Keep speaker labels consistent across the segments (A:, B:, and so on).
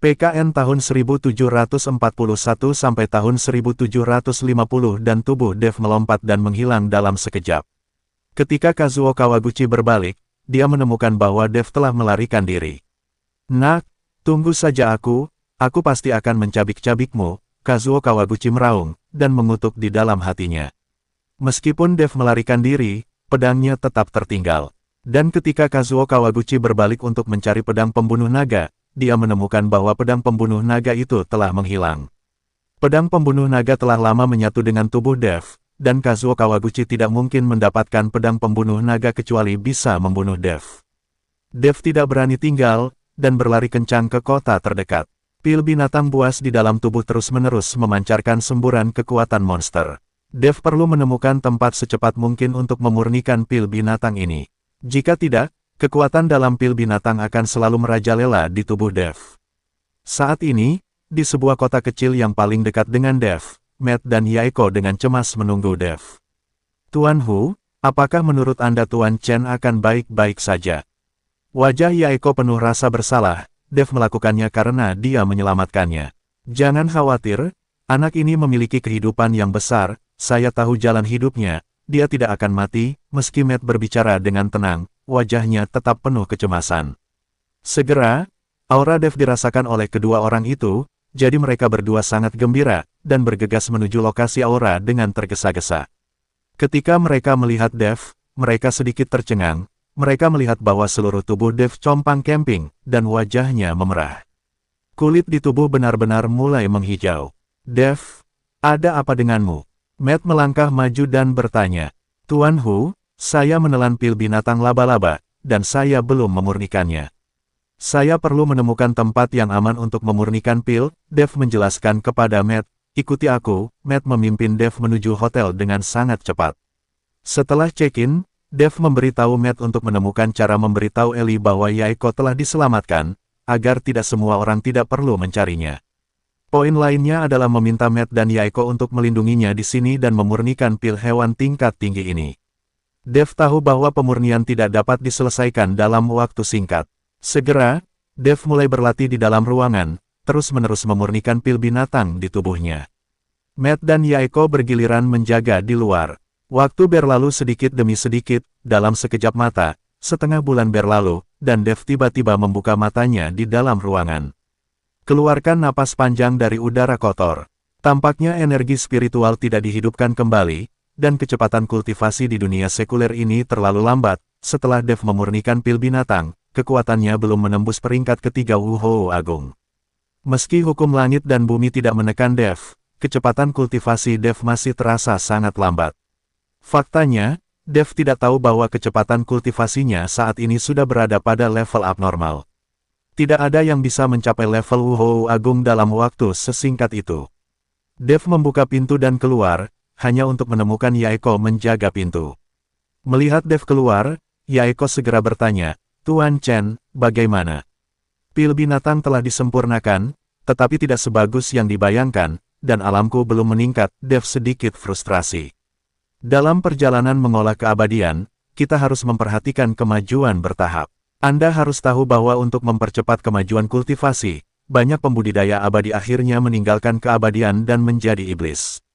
A: PKN tahun 1741 sampai tahun 1750 dan tubuh Dev melompat dan menghilang dalam sekejap. Ketika Kazuo Kawaguchi berbalik, dia menemukan bahwa Dev telah melarikan diri. "Nak, tunggu saja aku pasti akan mencabik-cabikmu," Kazuo Kawaguchi meraung, dan mengutuk di dalam hatinya. Meskipun Dev melarikan diri, pedangnya tetap tertinggal. Dan ketika Kazuo Kawaguchi berbalik untuk mencari pedang pembunuh naga, dia menemukan bahwa pedang pembunuh naga itu telah menghilang. Pedang pembunuh naga telah lama menyatu dengan tubuh Dev, dan Kazuo Kawaguchi tidak mungkin mendapatkan pedang pembunuh naga kecuali bisa membunuh Dev. Dev tidak berani tinggal, dan berlari kencang ke kota terdekat. Pil binatang buas di dalam tubuh terus-menerus memancarkan semburan kekuatan monster. Dev perlu menemukan tempat secepat mungkin untuk memurnikan pil binatang ini. Jika tidak, kekuatan dalam pil binatang akan selalu merajalela di tubuh Dev. Saat ini, di sebuah kota kecil yang paling dekat dengan Dev, Matt dan Yaeko dengan cemas menunggu Dev. "Tuan Hu, apakah menurut Anda Tuan Chen akan baik-baik saja?" Wajah Yaeko penuh rasa bersalah. Dev melakukannya karena dia menyelamatkannya. "Jangan khawatir, anak ini memiliki kehidupan yang besar, saya tahu jalan hidupnya, dia tidak akan mati." Meski Matt berbicara dengan tenang, wajahnya tetap penuh kecemasan. Segera, aura Dev dirasakan oleh kedua orang itu, jadi mereka berdua sangat gembira, dan bergegas menuju lokasi aura dengan tergesa-gesa. Ketika mereka melihat Dev, mereka sedikit tercengang. Mereka melihat bahwa seluruh tubuh Dev compang-camping, dan wajahnya memerah. Kulit di tubuh benar-benar mulai menghijau. "Dev, ada apa denganmu?" Matt melangkah maju dan bertanya. "Tuan Hu, saya menelan pil binatang laba-laba, dan saya belum memurnikannya. Saya perlu menemukan tempat yang aman untuk memurnikan pil," Dev menjelaskan kepada Matt. "Ikuti aku." Matt memimpin Dev menuju hotel dengan sangat cepat. Setelah check-in, Dev memberitahu Matt untuk menemukan cara memberitahu Ellie bahwa Yaeko telah diselamatkan, agar tidak semua orang tidak perlu mencarinya. Poin lainnya adalah meminta Matt dan Yaeko untuk melindunginya di sini dan memurnikan pil hewan tingkat tinggi ini. Dev tahu bahwa pemurnian tidak dapat diselesaikan dalam waktu singkat. Segera, Dev mulai berlatih di dalam ruangan, terus-menerus memurnikan pil binatang di tubuhnya. Matt dan Yaeko bergiliran menjaga di luar. Waktu berlalu sedikit demi sedikit, dalam sekejap mata, setengah bulan berlalu, dan Dev tiba-tiba membuka matanya di dalam ruangan. Keluarkan napas panjang dari udara kotor. Tampaknya energi spiritual tidak dihidupkan kembali, dan kecepatan kultivasi di dunia sekuler ini terlalu lambat. Setelah Dev memurnikan pil binatang, kekuatannya belum menembus peringkat ketiga Wuhou Agung. Meski hukum langit dan bumi tidak menekan Dev, kecepatan kultivasi Dev masih terasa sangat lambat. Faktanya, Dev tidak tahu bahwa kecepatan kultivasinya saat ini sudah berada pada level abnormal. Tidak ada yang bisa mencapai level Wuhou Agung dalam waktu sesingkat itu. Dev membuka pintu dan keluar, hanya untuk menemukan Yaeko menjaga pintu. Melihat Dev keluar, Yaeko segera bertanya, "Tuan Chen, bagaimana?" "Pil binatang telah disempurnakan, tetapi tidak sebagus yang dibayangkan, dan alamku belum meningkat." Dev sedikit frustrasi. "Dalam perjalanan mengolah keabadian, kita harus memperhatikan kemajuan bertahap. Anda harus tahu bahwa untuk mempercepat kemajuan kultivasi, banyak pembudidaya abadi akhirnya meninggalkan keabadian dan menjadi iblis.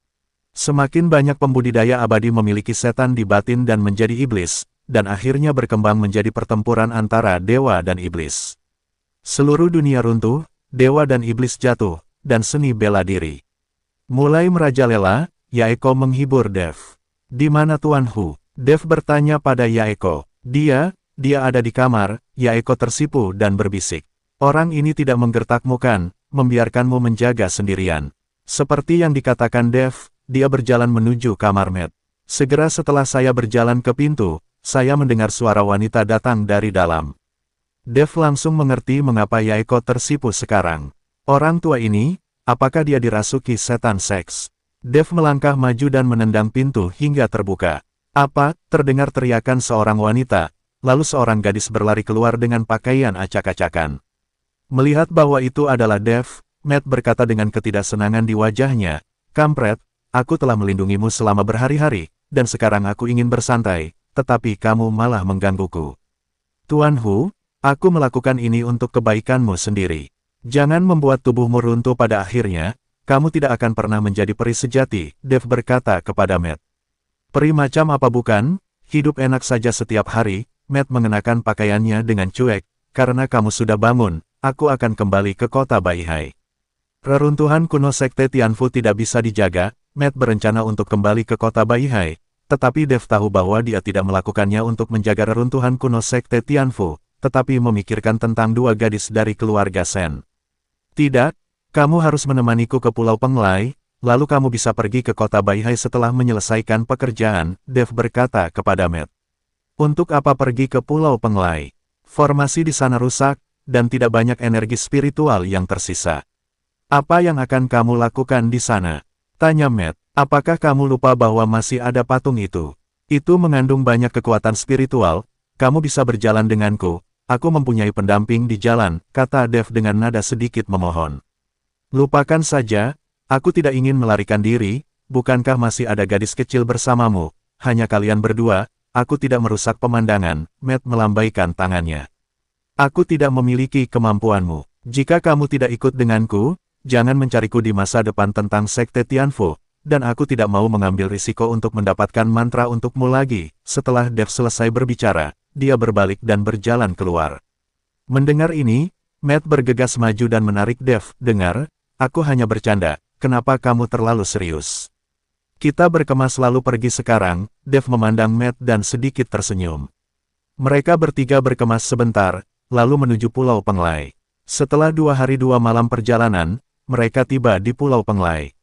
A: Semakin banyak pembudidaya abadi memiliki setan di batin dan menjadi iblis, dan akhirnya berkembang menjadi pertempuran antara dewa dan iblis. Seluruh dunia runtuh, dewa dan iblis jatuh, dan seni bela diri mulai merajalela." Yaeko menghibur Dev. "Di mana Tuan Hu?" Dev bertanya pada Yaeko. Dia ada di kamar." Yaeko tersipu dan berbisik. "Orang ini tidak menggertakmu kan, membiarkanmu menjaga sendirian." Seperti yang dikatakan Dev, dia berjalan menuju kamar Matt. "Segera setelah saya berjalan ke pintu, saya mendengar suara wanita datang dari dalam." Dev langsung mengerti mengapa Yaeko tersipu sekarang. Orang tua ini, apakah dia dirasuki setan seks? Dev melangkah maju dan menendang pintu hingga terbuka. "Apa?" terdengar teriakan seorang wanita, lalu seorang gadis berlari keluar dengan pakaian acak-acakan. Melihat bahwa itu adalah Dev, Matt berkata dengan ketidaksenangan di wajahnya, "Kampret, aku telah melindungimu selama berhari-hari, dan sekarang aku ingin bersantai, tetapi kamu malah menggangguku." "Tuan Hu, aku melakukan ini untuk kebaikanmu sendiri." Jangan membuat tubuhmu runtuh pada akhirnya, kamu tidak akan pernah menjadi peri sejati, Dev berkata kepada Matt. Peri macam apa bukan? Hidup enak saja setiap hari, Matt mengenakan pakaiannya dengan cuek, karena kamu sudah bangun, aku akan kembali ke kota Baihai. Reruntuhan kuno Sekte Tianfu tidak bisa dijaga, Matt berencana untuk kembali ke kota Baihai, tetapi Dev tahu bahwa dia tidak melakukannya untuk menjaga reruntuhan kuno Sekte Tianfu, tetapi memikirkan tentang dua gadis dari keluarga Shen. Tidak, kamu harus menemaniku ke Pulau Penglai, lalu kamu bisa pergi ke kota Baihai setelah menyelesaikan pekerjaan, Dev berkata kepada Matt. Untuk apa pergi ke Pulau Penglai? Formasi di sana rusak, dan tidak banyak energi spiritual yang tersisa. Apa yang akan kamu lakukan di sana? Tanya Matt. Apakah kamu lupa bahwa masih ada patung itu? Itu mengandung banyak kekuatan spiritual, kamu bisa berjalan denganku. Aku mempunyai pendamping di jalan, kata Dev dengan nada sedikit memohon. Lupakan saja, aku tidak ingin melarikan diri, bukankah masih ada gadis kecil bersamamu, hanya kalian berdua, aku tidak merusak pemandangan, Matt melambaikan tangannya. Aku tidak memiliki kemampuanmu, jika kamu tidak ikut denganku, jangan mencariku di masa depan tentang Sekte Tianfu, dan aku tidak mau mengambil risiko untuk mendapatkan mantra untukmu lagi. Setelah Dev selesai berbicara, dia berbalik dan berjalan keluar. Mendengar ini, Matt bergegas maju dan menarik Dev. Dengar, aku hanya bercanda, kenapa kamu terlalu serius? Kita berkemas lalu pergi sekarang, Dev memandang Matt dan sedikit tersenyum. Mereka bertiga berkemas sebentar, lalu menuju Pulau Penglai. Setelah 2 hari 2 malam perjalanan, mereka tiba di Pulau Penglai.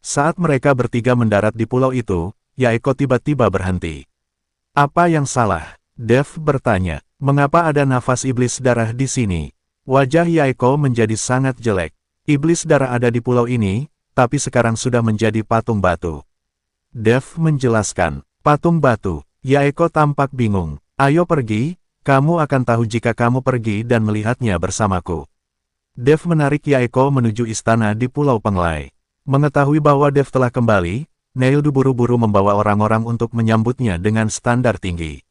A: Saat mereka bertiga mendarat di pulau itu, Yaeko tiba-tiba berhenti. Apa yang salah? Dev bertanya. Mengapa ada nafas iblis darah di sini? Wajah Yaeko menjadi sangat jelek. Iblis darah ada di pulau ini, tapi sekarang sudah menjadi patung batu. Dev menjelaskan. Patung batu. Yaeko tampak bingung. Ayo pergi, kamu akan tahu jika kamu pergi dan melihatnya bersamaku. Dev menarik Yaeko menuju istana di Pulau Penglai. Mengetahui bahwa Dev telah kembali, Neil buru-buru membawa orang-orang untuk menyambutnya dengan standar tinggi.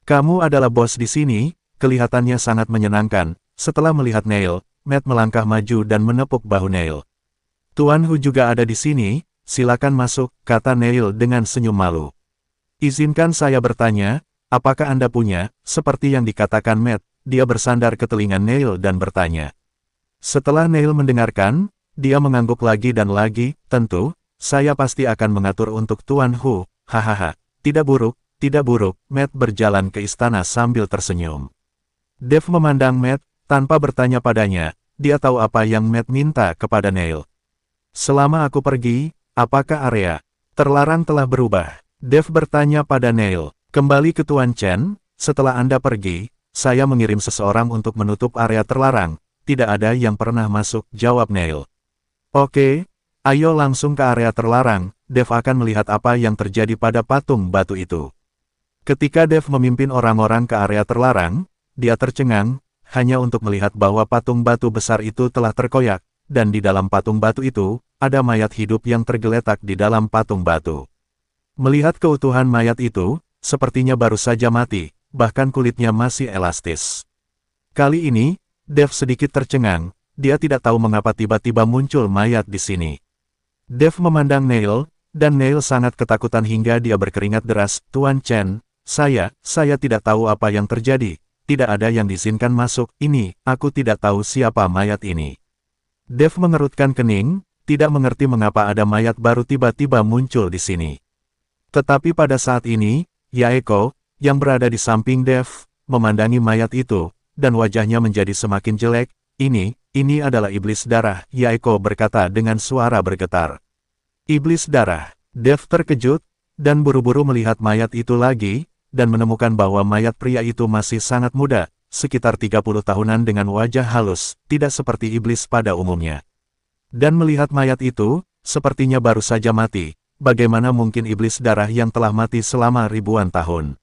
A: Kamu adalah bos di sini, kelihatannya sangat menyenangkan. Setelah melihat Neil, Matt melangkah maju dan menepuk bahu Neil. Tuan Hu juga ada di sini, silakan masuk, kata Neil dengan senyum malu. Izinkan saya bertanya, apakah Anda punya, seperti yang dikatakan Matt, dia bersandar ke telinga Neil dan bertanya. Setelah Neil mendengarkan, dia mengangguk lagi dan lagi, tentu, saya pasti akan mengatur untuk Tuan Hu, hahaha, tidak buruk, Matt berjalan ke istana sambil tersenyum. Dev memandang Matt, tanpa bertanya padanya, dia tahu apa yang Matt minta kepada Neil. Selama aku pergi, apakah area terlarang telah berubah? Dev bertanya pada Neil, kembali ke Tuan Chen, setelah Anda pergi, saya mengirim seseorang untuk menutup area terlarang, tidak ada yang pernah masuk, jawab Neil. Oke, ayo langsung ke area terlarang, Dev akan melihat apa yang terjadi pada patung batu itu. Ketika Dev memimpin orang-orang ke area terlarang, dia tercengang, hanya untuk melihat bahwa patung batu besar itu telah terkoyak, dan di dalam patung batu itu, ada mayat hidup yang tergeletak di dalam patung batu. Melihat keutuhan mayat itu, sepertinya baru saja mati, bahkan kulitnya masih elastis. Kali ini, Dev sedikit tercengang. Dia tidak tahu mengapa tiba-tiba muncul mayat di sini. Dev memandang Neil, dan Neil sangat ketakutan hingga dia berkeringat deras. Tuan Chen, saya tidak tahu apa yang terjadi. Tidak ada yang diizinkan masuk. Ini, aku tidak tahu siapa mayat ini. Dev mengerutkan kening, tidak mengerti mengapa ada mayat baru tiba-tiba muncul di sini. Tetapi pada saat ini, Yaeko, yang berada di samping Dev, memandangi mayat itu, dan wajahnya menjadi semakin jelek. Ini adalah iblis darah, Yaeko berkata dengan suara bergetar. Iblis darah. Dev terkejut, dan buru-buru melihat mayat itu lagi, dan menemukan bahwa mayat pria itu masih sangat muda, sekitar 30 tahunan dengan wajah halus, tidak seperti iblis pada umumnya. Dan melihat mayat itu, sepertinya baru saja mati, bagaimana mungkin iblis darah yang telah mati selama ribuan tahun?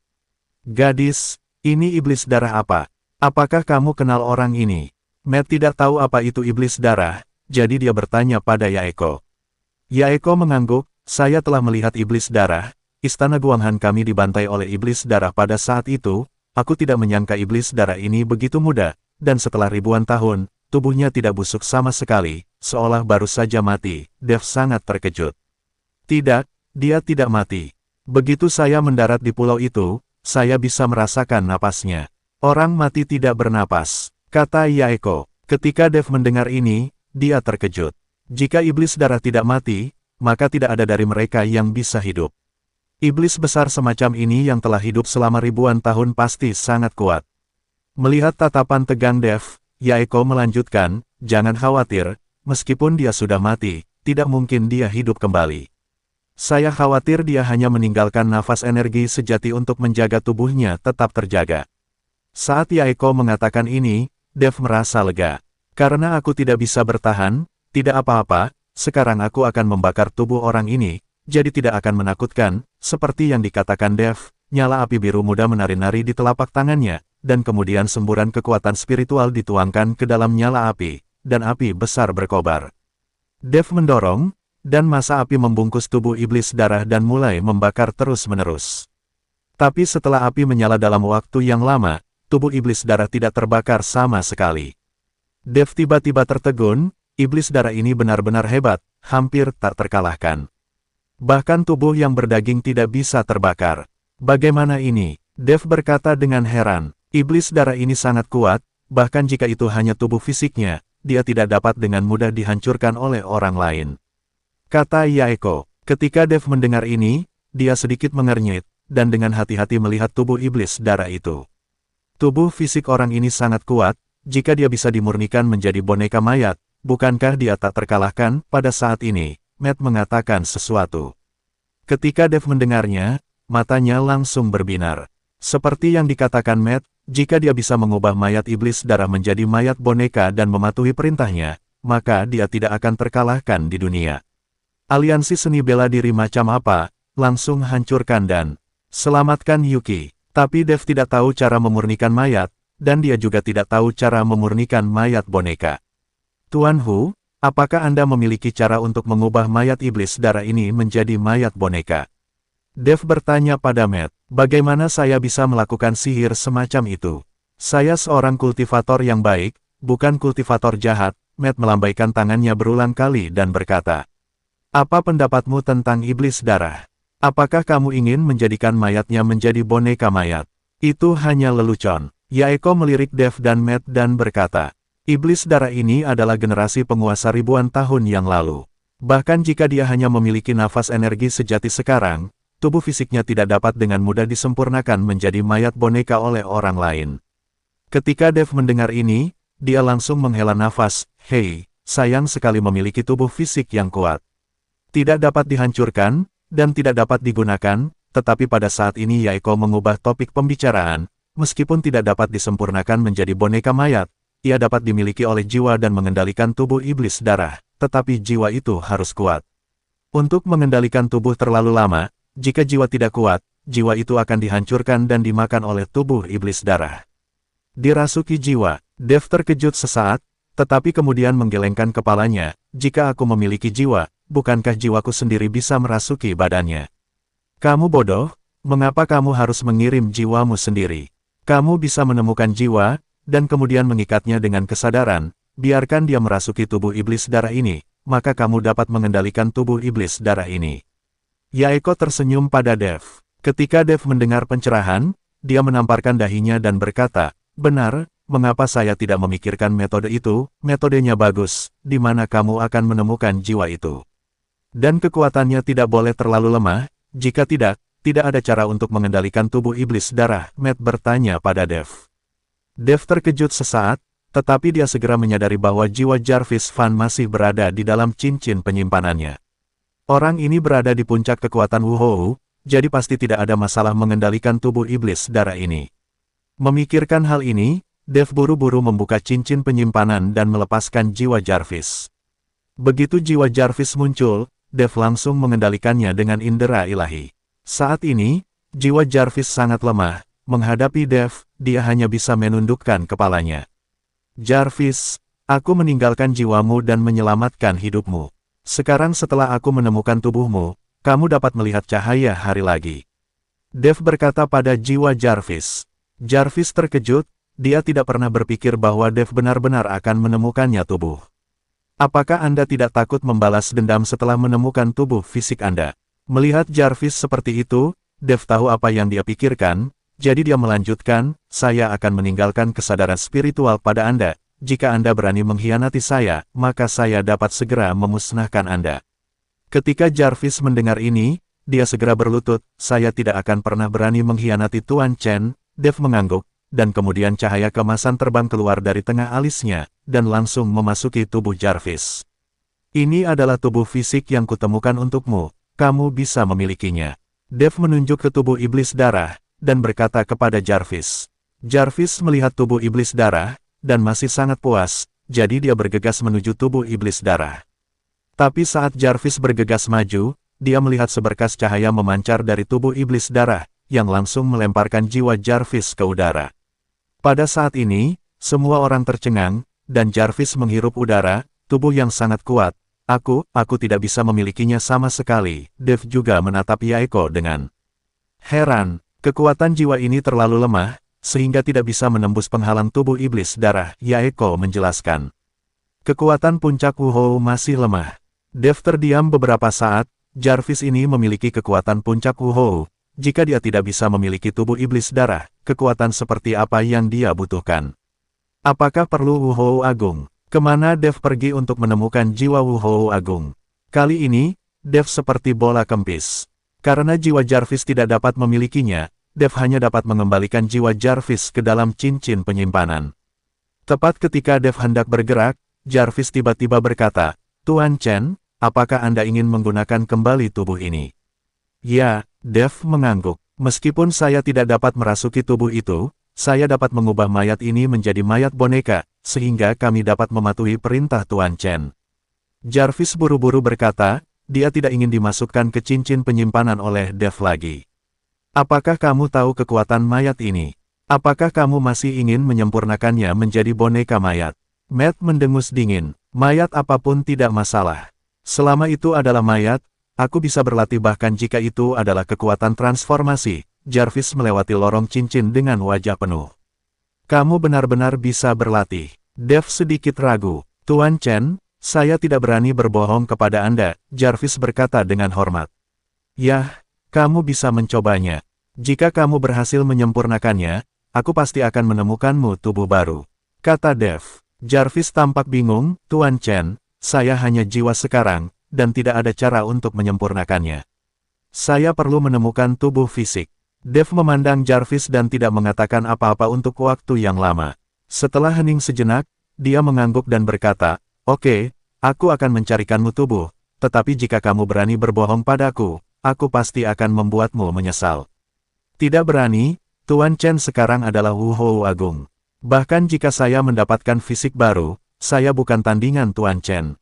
A: Gadis, ini iblis darah apa? Apakah kamu kenal orang ini? Matt tidak tahu apa itu iblis darah, jadi dia bertanya pada Yaeko. Yaeko mengangguk, saya telah melihat iblis darah, istana Guanghan kami dibantai oleh iblis darah pada saat itu, aku tidak menyangka iblis darah ini begitu muda, dan setelah ribuan tahun, tubuhnya tidak busuk sama sekali, seolah baru saja mati. Dev sangat terkejut. Tidak, dia tidak mati. Begitu saya mendarat di pulau itu, saya bisa merasakan napasnya. Orang mati tidak bernapas, kata Yaeko. Ketika Dev mendengar ini, dia terkejut. Jika iblis darah tidak mati, maka tidak ada dari mereka yang bisa hidup. Iblis besar semacam ini yang telah hidup selama ribuan tahun pasti sangat kuat. Melihat tatapan tegang Dev, Yaeko melanjutkan, jangan khawatir, meskipun dia sudah mati, tidak mungkin dia hidup kembali. Saya khawatir dia hanya meninggalkan nafas energi sejati untuk menjaga tubuhnya tetap terjaga. Saat Yaeko mengatakan ini, Dev merasa lega. Karena aku tidak bisa bertahan, tidak apa-apa, sekarang aku akan membakar tubuh orang ini, jadi tidak akan menakutkan, seperti yang dikatakan Dev. Nyala api biru muda menari-nari di telapak tangannya, dan kemudian semburan kekuatan spiritual dituangkan ke dalam nyala api, dan api besar berkobar. Dev mendorong, dan massa api membungkus tubuh iblis darah dan mulai membakar terus-menerus. Tapi setelah api menyala dalam waktu yang lama, tubuh iblis darah tidak terbakar sama sekali. Dev tiba-tiba tertegun, iblis darah ini benar-benar hebat, hampir tak terkalahkan. Bahkan tubuh yang berdaging tidak bisa terbakar. Bagaimana ini? Dev berkata dengan heran. Iblis darah ini sangat kuat, bahkan jika itu hanya tubuh fisiknya, dia tidak dapat dengan mudah dihancurkan oleh orang lain. Kata Yaeko. Ketika Dev mendengar ini, dia sedikit mengernyit, dan dengan hati-hati melihat tubuh iblis darah itu. Tubuh fisik orang ini sangat kuat, jika dia bisa dimurnikan menjadi boneka mayat, bukankah dia tak terkalahkan? Pada saat ini, Matt mengatakan sesuatu. Ketika Dev mendengarnya, matanya langsung berbinar. Seperti yang dikatakan Matt, jika dia bisa mengubah mayat iblis darah menjadi mayat boneka dan mematuhi perintahnya, maka dia tidak akan terkalahkan di dunia. Aliansi seni bela diri macam apa, langsung hancurkan dan selamatkan Yuki. Tapi Dev tidak tahu cara memurnikan mayat, dan dia juga tidak tahu cara memurnikan mayat boneka. Tuan Hu, apakah Anda memiliki cara untuk mengubah mayat iblis darah ini menjadi mayat boneka? Dev bertanya pada Matt, bagaimana saya bisa melakukan sihir semacam itu? Saya seorang kultivator yang baik, bukan kultivator jahat. Matt melambaikan tangannya berulang kali dan berkata, apa pendapatmu tentang iblis darah? Apakah kamu ingin menjadikan mayatnya menjadi boneka mayat? Itu hanya lelucon. Yaeko melirik Dev dan Matt dan berkata, iblis darah ini adalah generasi penguasa ribuan tahun yang lalu. Bahkan jika dia hanya memiliki nafas energi sejati sekarang, tubuh fisiknya tidak dapat dengan mudah disempurnakan menjadi mayat boneka oleh orang lain. Ketika Dev mendengar ini, dia langsung menghela nafas, hei, sayang sekali memiliki tubuh fisik yang kuat. Tidak dapat dihancurkan, dan tidak dapat digunakan, tetapi pada saat ini Yaeko mengubah topik pembicaraan, meskipun tidak dapat disempurnakan menjadi boneka mayat, ia dapat dimiliki oleh jiwa dan mengendalikan tubuh iblis darah, tetapi jiwa itu harus kuat. Untuk mengendalikan tubuh terlalu lama, jika jiwa tidak kuat, jiwa itu akan dihancurkan dan dimakan oleh tubuh iblis darah. Dirasuki jiwa, Dev terkejut sesaat, tetapi kemudian menggelengkan kepalanya, jika aku memiliki jiwa, bukankah jiwaku sendiri bisa merasuki badannya? Kamu bodoh, mengapa kamu harus mengirim jiwamu sendiri? Kamu bisa menemukan jiwa, dan kemudian mengikatnya dengan kesadaran, biarkan dia merasuki tubuh iblis darah ini, maka kamu dapat mengendalikan tubuh iblis darah ini. Yaeko tersenyum pada Dev. Ketika Dev mendengar pencerahan, dia menamparkan dahinya dan berkata, benar, mengapa saya tidak memikirkan metode itu? Metodenya bagus, di mana kamu akan menemukan jiwa itu. Dan kekuatannya tidak boleh terlalu lemah, jika tidak, tidak ada cara untuk mengendalikan tubuh iblis darah, Matt bertanya pada Dev. Dev terkejut sesaat, tetapi dia segera menyadari bahwa jiwa Jarvis Van masih berada di dalam cincin penyimpanannya. Orang ini berada di puncak kekuatan Wuhou, jadi pasti tidak ada masalah mengendalikan tubuh iblis darah ini. Memikirkan hal ini, Dev buru-buru membuka cincin penyimpanan dan melepaskan jiwa Jarvis. Begitu jiwa Jarvis muncul, Dev langsung mengendalikannya dengan indera ilahi. Saat ini, jiwa Jarvis sangat lemah. Menghadapi Dev, dia hanya bisa menundukkan kepalanya. Jarvis, aku meninggalkan jiwamu dan menyelamatkan hidupmu. Sekarang setelah aku menemukan tubuhmu, kamu dapat melihat cahaya hari lagi. Dev berkata pada jiwa Jarvis. Jarvis terkejut, dia tidak pernah berpikir bahwa Dev benar-benar akan menemukannya tubuh. Apakah Anda tidak takut membalas dendam setelah menemukan tubuh fisik Anda? Melihat Jarvis seperti itu, Dev tahu apa yang dia pikirkan, jadi dia melanjutkan, saya akan meninggalkan kesadaran spiritual pada Anda. Jika Anda berani mengkhianati saya, maka saya dapat segera memusnahkan Anda. Ketika Jarvis mendengar ini, dia segera berlutut, saya tidak akan pernah berani mengkhianati Tuan Chen. Dev mengangguk, dan kemudian cahaya keemasan terbang keluar dari tengah alisnya, dan langsung memasuki tubuh Jarvis. Ini adalah tubuh fisik yang kutemukan untukmu, kamu bisa memilikinya. Dev menunjuk ke tubuh iblis darah, dan berkata kepada Jarvis. Jarvis melihat tubuh iblis darah, dan masih sangat puas, jadi dia bergegas menuju tubuh iblis darah. Tapi saat Jarvis bergegas maju, dia melihat seberkas cahaya memancar dari tubuh iblis darah, yang langsung melemparkan jiwa Jarvis ke udara. Pada saat ini, semua orang tercengang, dan Jarvis menghirup udara, tubuh yang sangat kuat. Aku tidak bisa memilikinya sama sekali. Dev juga menatap Yaeko dengan heran. Kekuatan jiwa ini terlalu lemah, sehingga tidak bisa menembus penghalang tubuh iblis darah, Yaeko menjelaskan. Kekuatan puncak Wuhou masih lemah. Dev terdiam beberapa saat, Jarvis ini memiliki kekuatan puncak Wuhou. Jika dia tidak bisa memiliki tubuh iblis darah, kekuatan seperti apa yang dia butuhkan? Apakah perlu Wuhou Agung? Kemana Dev pergi untuk menemukan jiwa Wuhou Agung? Kali ini, Dev seperti bola kempis. Karena jiwa Jarvis tidak dapat memilikinya, Dev hanya dapat mengembalikan jiwa Jarvis ke dalam cincin penyimpanan. Tepat ketika Dev hendak bergerak, Jarvis tiba-tiba berkata, Tuan Chen, apakah Anda ingin menggunakan kembali tubuh ini? Ya, Dev mengangguk. Meskipun saya tidak dapat merasuki tubuh itu, saya dapat mengubah mayat ini menjadi mayat boneka, sehingga kami dapat mematuhi perintah Tuan Chen. Jarvis buru-buru berkata, dia tidak ingin dimasukkan ke cincin penyimpanan oleh Dev lagi. Apakah kamu tahu kekuatan mayat ini? Apakah kamu masih ingin menyempurnakannya menjadi boneka mayat? Matt mendengus dingin. Mayat apapun tidak masalah. Selama itu adalah mayat, aku bisa berlatih bahkan jika itu adalah kekuatan transformasi. Jarvis melewati lorong cincin dengan wajah penuh. Kamu benar-benar bisa berlatih. Dev sedikit ragu. Tuan Chen, saya tidak berani berbohong kepada Anda, Jarvis berkata dengan hormat. Yah, kamu bisa mencobanya. Jika kamu berhasil menyempurnakannya, aku pasti akan menemukanmu tubuh baru. Kata Dev. Jarvis tampak bingung, Tuan Chen, saya hanya jiwa sekarang, dan tidak ada cara untuk menyempurnakannya. Saya perlu menemukan tubuh fisik. Dev memandang Jarvis dan tidak mengatakan apa-apa untuk waktu yang lama. Setelah hening sejenak, dia mengangguk dan berkata, Oke, aku akan mencarikanmu tubuh, tetapi jika kamu berani berbohong padaku, aku pasti akan membuatmu menyesal. Tidak berani, Tuan Chen sekarang adalah Wuhou Agung. Bahkan jika saya mendapatkan fisik baru, saya bukan tandingan Tuan Chen.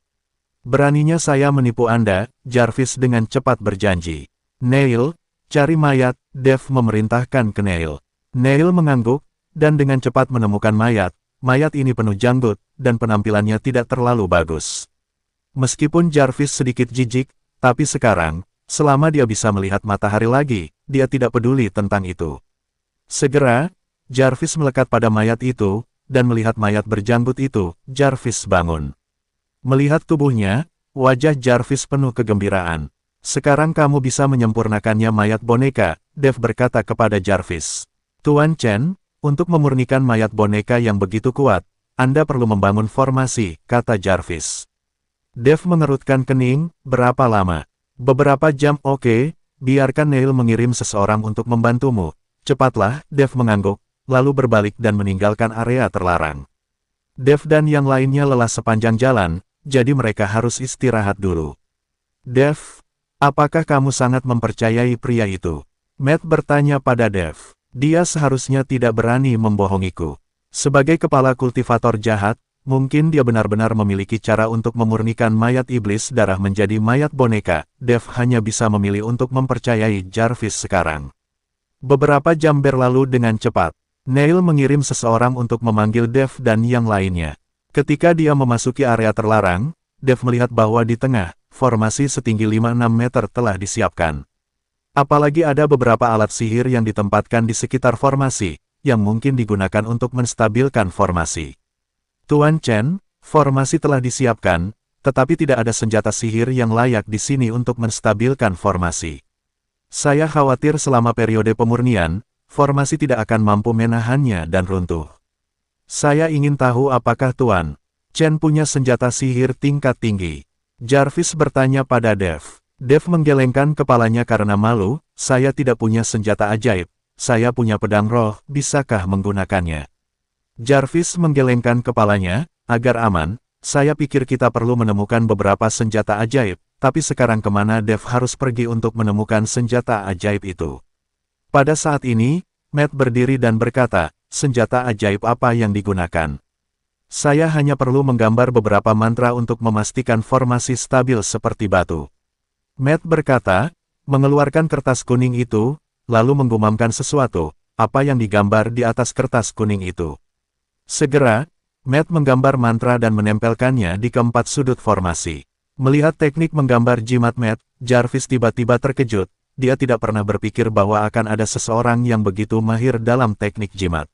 A: Beraninya saya menipu Anda, Jarvis dengan cepat berjanji. Neil, cari mayat, Dev memerintahkan ke Neil. Neil mengangguk, dan dengan cepat menemukan mayat. Mayat ini penuh janggut, dan penampilannya tidak terlalu bagus. Meskipun Jarvis sedikit jijik, tapi sekarang, selama dia bisa melihat matahari lagi, dia tidak peduli tentang itu. Segera, Jarvis melekat pada mayat itu, dan melihat mayat berjanggut itu, Jarvis bangun. Melihat tubuhnya, wajah Jarvis penuh kegembiraan. Sekarang kamu bisa menyempurnakannya mayat boneka, Dev berkata kepada Jarvis. Tuan Chen, untuk memurnikan mayat boneka yang begitu kuat, Anda perlu membangun formasi, kata Jarvis. Dev mengerutkan kening, berapa lama? Beberapa jam. Oke, biarkan Neil mengirim seseorang untuk membantumu. Cepatlah, Dev mengangguk, lalu berbalik dan meninggalkan area terlarang. Dev dan yang lainnya lelah sepanjang jalan, jadi mereka harus istirahat dulu. Dev, apakah kamu sangat mempercayai pria itu? Matt bertanya pada Dev. Dia seharusnya tidak berani membohongiku. Sebagai kepala kultivator jahat, mungkin dia benar-benar memiliki cara untuk memurnikan mayat iblis darah menjadi mayat boneka. Dev hanya bisa memilih untuk mempercayai Jarvis sekarang. Beberapa jam berlalu dengan cepat. Neil mengirim seseorang untuk memanggil Dev dan yang lainnya. Ketika dia memasuki area terlarang, Dev melihat bahwa di tengah, formasi setinggi 5-6 meter telah disiapkan. Apalagi ada beberapa alat sihir yang ditempatkan di sekitar formasi. yang mungkin digunakan untuk menstabilkan formasi. Tuan Chen, formasi telah disiapkan, tetapi tidak ada senjata sihir yang layak di sini untuk menstabilkan formasi. Saya khawatir selama periode pemurnian, formasi tidak akan mampu menahannya dan runtuh. Saya ingin tahu apakah Tuan Chen punya senjata sihir tingkat tinggi. Jarvis bertanya pada Dev. Dev menggelengkan kepalanya karena malu, saya tidak punya senjata ajaib, saya punya pedang roh, bisakah menggunakannya? Jarvis menggelengkan kepalanya, agar aman, saya pikir kita perlu menemukan beberapa senjata ajaib, tapi sekarang kemana Dev harus pergi untuk menemukan senjata ajaib itu? Pada saat ini, Matt berdiri dan berkata, senjata ajaib apa yang digunakan? Saya hanya perlu menggambar beberapa mantra untuk memastikan formasi stabil seperti batu. Matt berkata, mengeluarkan kertas kuning itu, lalu menggumamkan sesuatu, apa yang digambar di atas kertas kuning itu. Segera, Matt menggambar mantra dan menempelkannya di keempat sudut formasi. Melihat teknik menggambar jimat Matt, Jarvis tiba-tiba terkejut, dia tidak pernah berpikir bahwa akan ada seseorang yang begitu mahir dalam teknik jimat.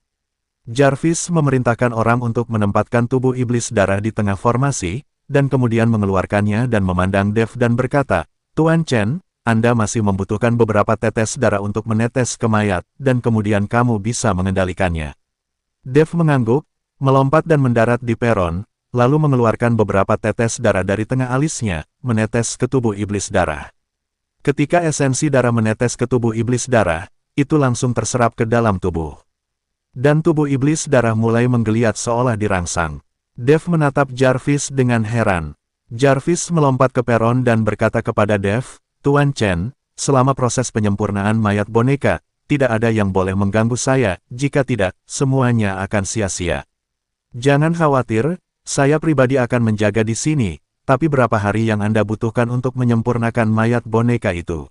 A: Jarvis memerintahkan orang untuk menempatkan tubuh iblis darah di tengah formasi, dan kemudian mengeluarkannya dan memandang Dev dan berkata, Tuan Chen, Anda masih membutuhkan beberapa tetes darah untuk menetes ke mayat, dan kemudian kamu bisa mengendalikannya. Dev mengangguk, melompat dan mendarat di peron, lalu mengeluarkan beberapa tetes darah dari tengah alisnya, menetes ke tubuh iblis darah. Ketika esensi darah menetes ke tubuh iblis darah, itu langsung terserap ke dalam tubuh. Dan tubuh iblis darah mulai menggeliat seolah dirangsang. Dev menatap Jarvis dengan heran. Jarvis melompat ke peron dan berkata kepada Dev, Tuan Chen, selama proses penyempurnaan mayat boneka, tidak ada yang boleh mengganggu saya, jika tidak, semuanya akan sia-sia. Jangan khawatir, saya pribadi akan menjaga di sini, tapi berapa hari yang Anda butuhkan untuk menyempurnakan mayat boneka itu?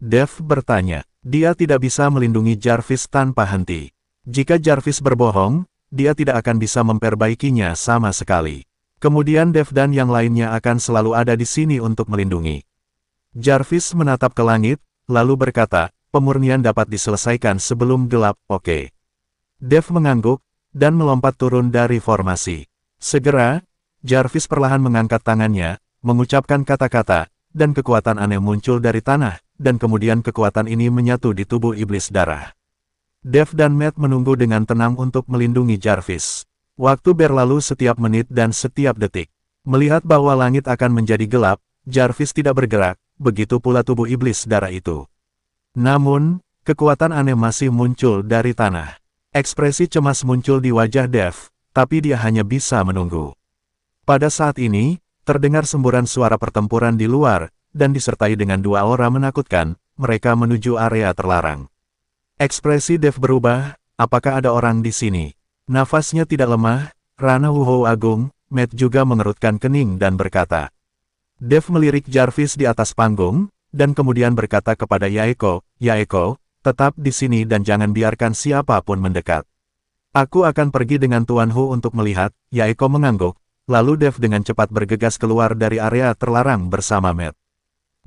A: Dev bertanya. Dia tidak bisa melindungi Jarvis tanpa henti. Jika Jarvis berbohong, dia tidak akan bisa memperbaikinya sama sekali. Kemudian Dev dan yang lainnya akan selalu ada di sini untuk melindungi. Jarvis menatap ke langit, lalu berkata, pemurnian dapat diselesaikan sebelum gelap, oke. Dev mengangguk, dan melompat turun dari formasi. Segera, Jarvis perlahan mengangkat tangannya, mengucapkan kata-kata, dan kekuatan aneh muncul dari tanah, dan kemudian kekuatan ini menyatu di tubuh iblis darah. Dev dan Matt menunggu dengan tenang untuk melindungi Jarvis. Waktu berlalu setiap menit dan setiap detik. Melihat bahwa langit akan menjadi gelap, Jarvis tidak bergerak, begitu pula tubuh iblis darah itu. Namun, kekuatan aneh masih muncul dari tanah. Ekspresi cemas muncul di wajah Dev, tapi dia hanya bisa menunggu. Pada saat ini, terdengar semburan suara pertempuran di luar, dan disertai dengan dua aura menakutkan, mereka menuju area terlarang. Ekspresi Dev berubah, apakah ada orang di sini? Nafasnya tidak lemah, Rana Wuhou Agung, Matt juga mengerutkan kening dan berkata. Dev melirik Jarvis di atas panggung, dan kemudian berkata kepada Yaeko, Yaeko, tetap di sini dan jangan biarkan siapapun mendekat. Aku akan pergi dengan Tuan Hu untuk melihat, Yaeko mengangguk, lalu Dev dengan cepat bergegas keluar dari area terlarang bersama Matt.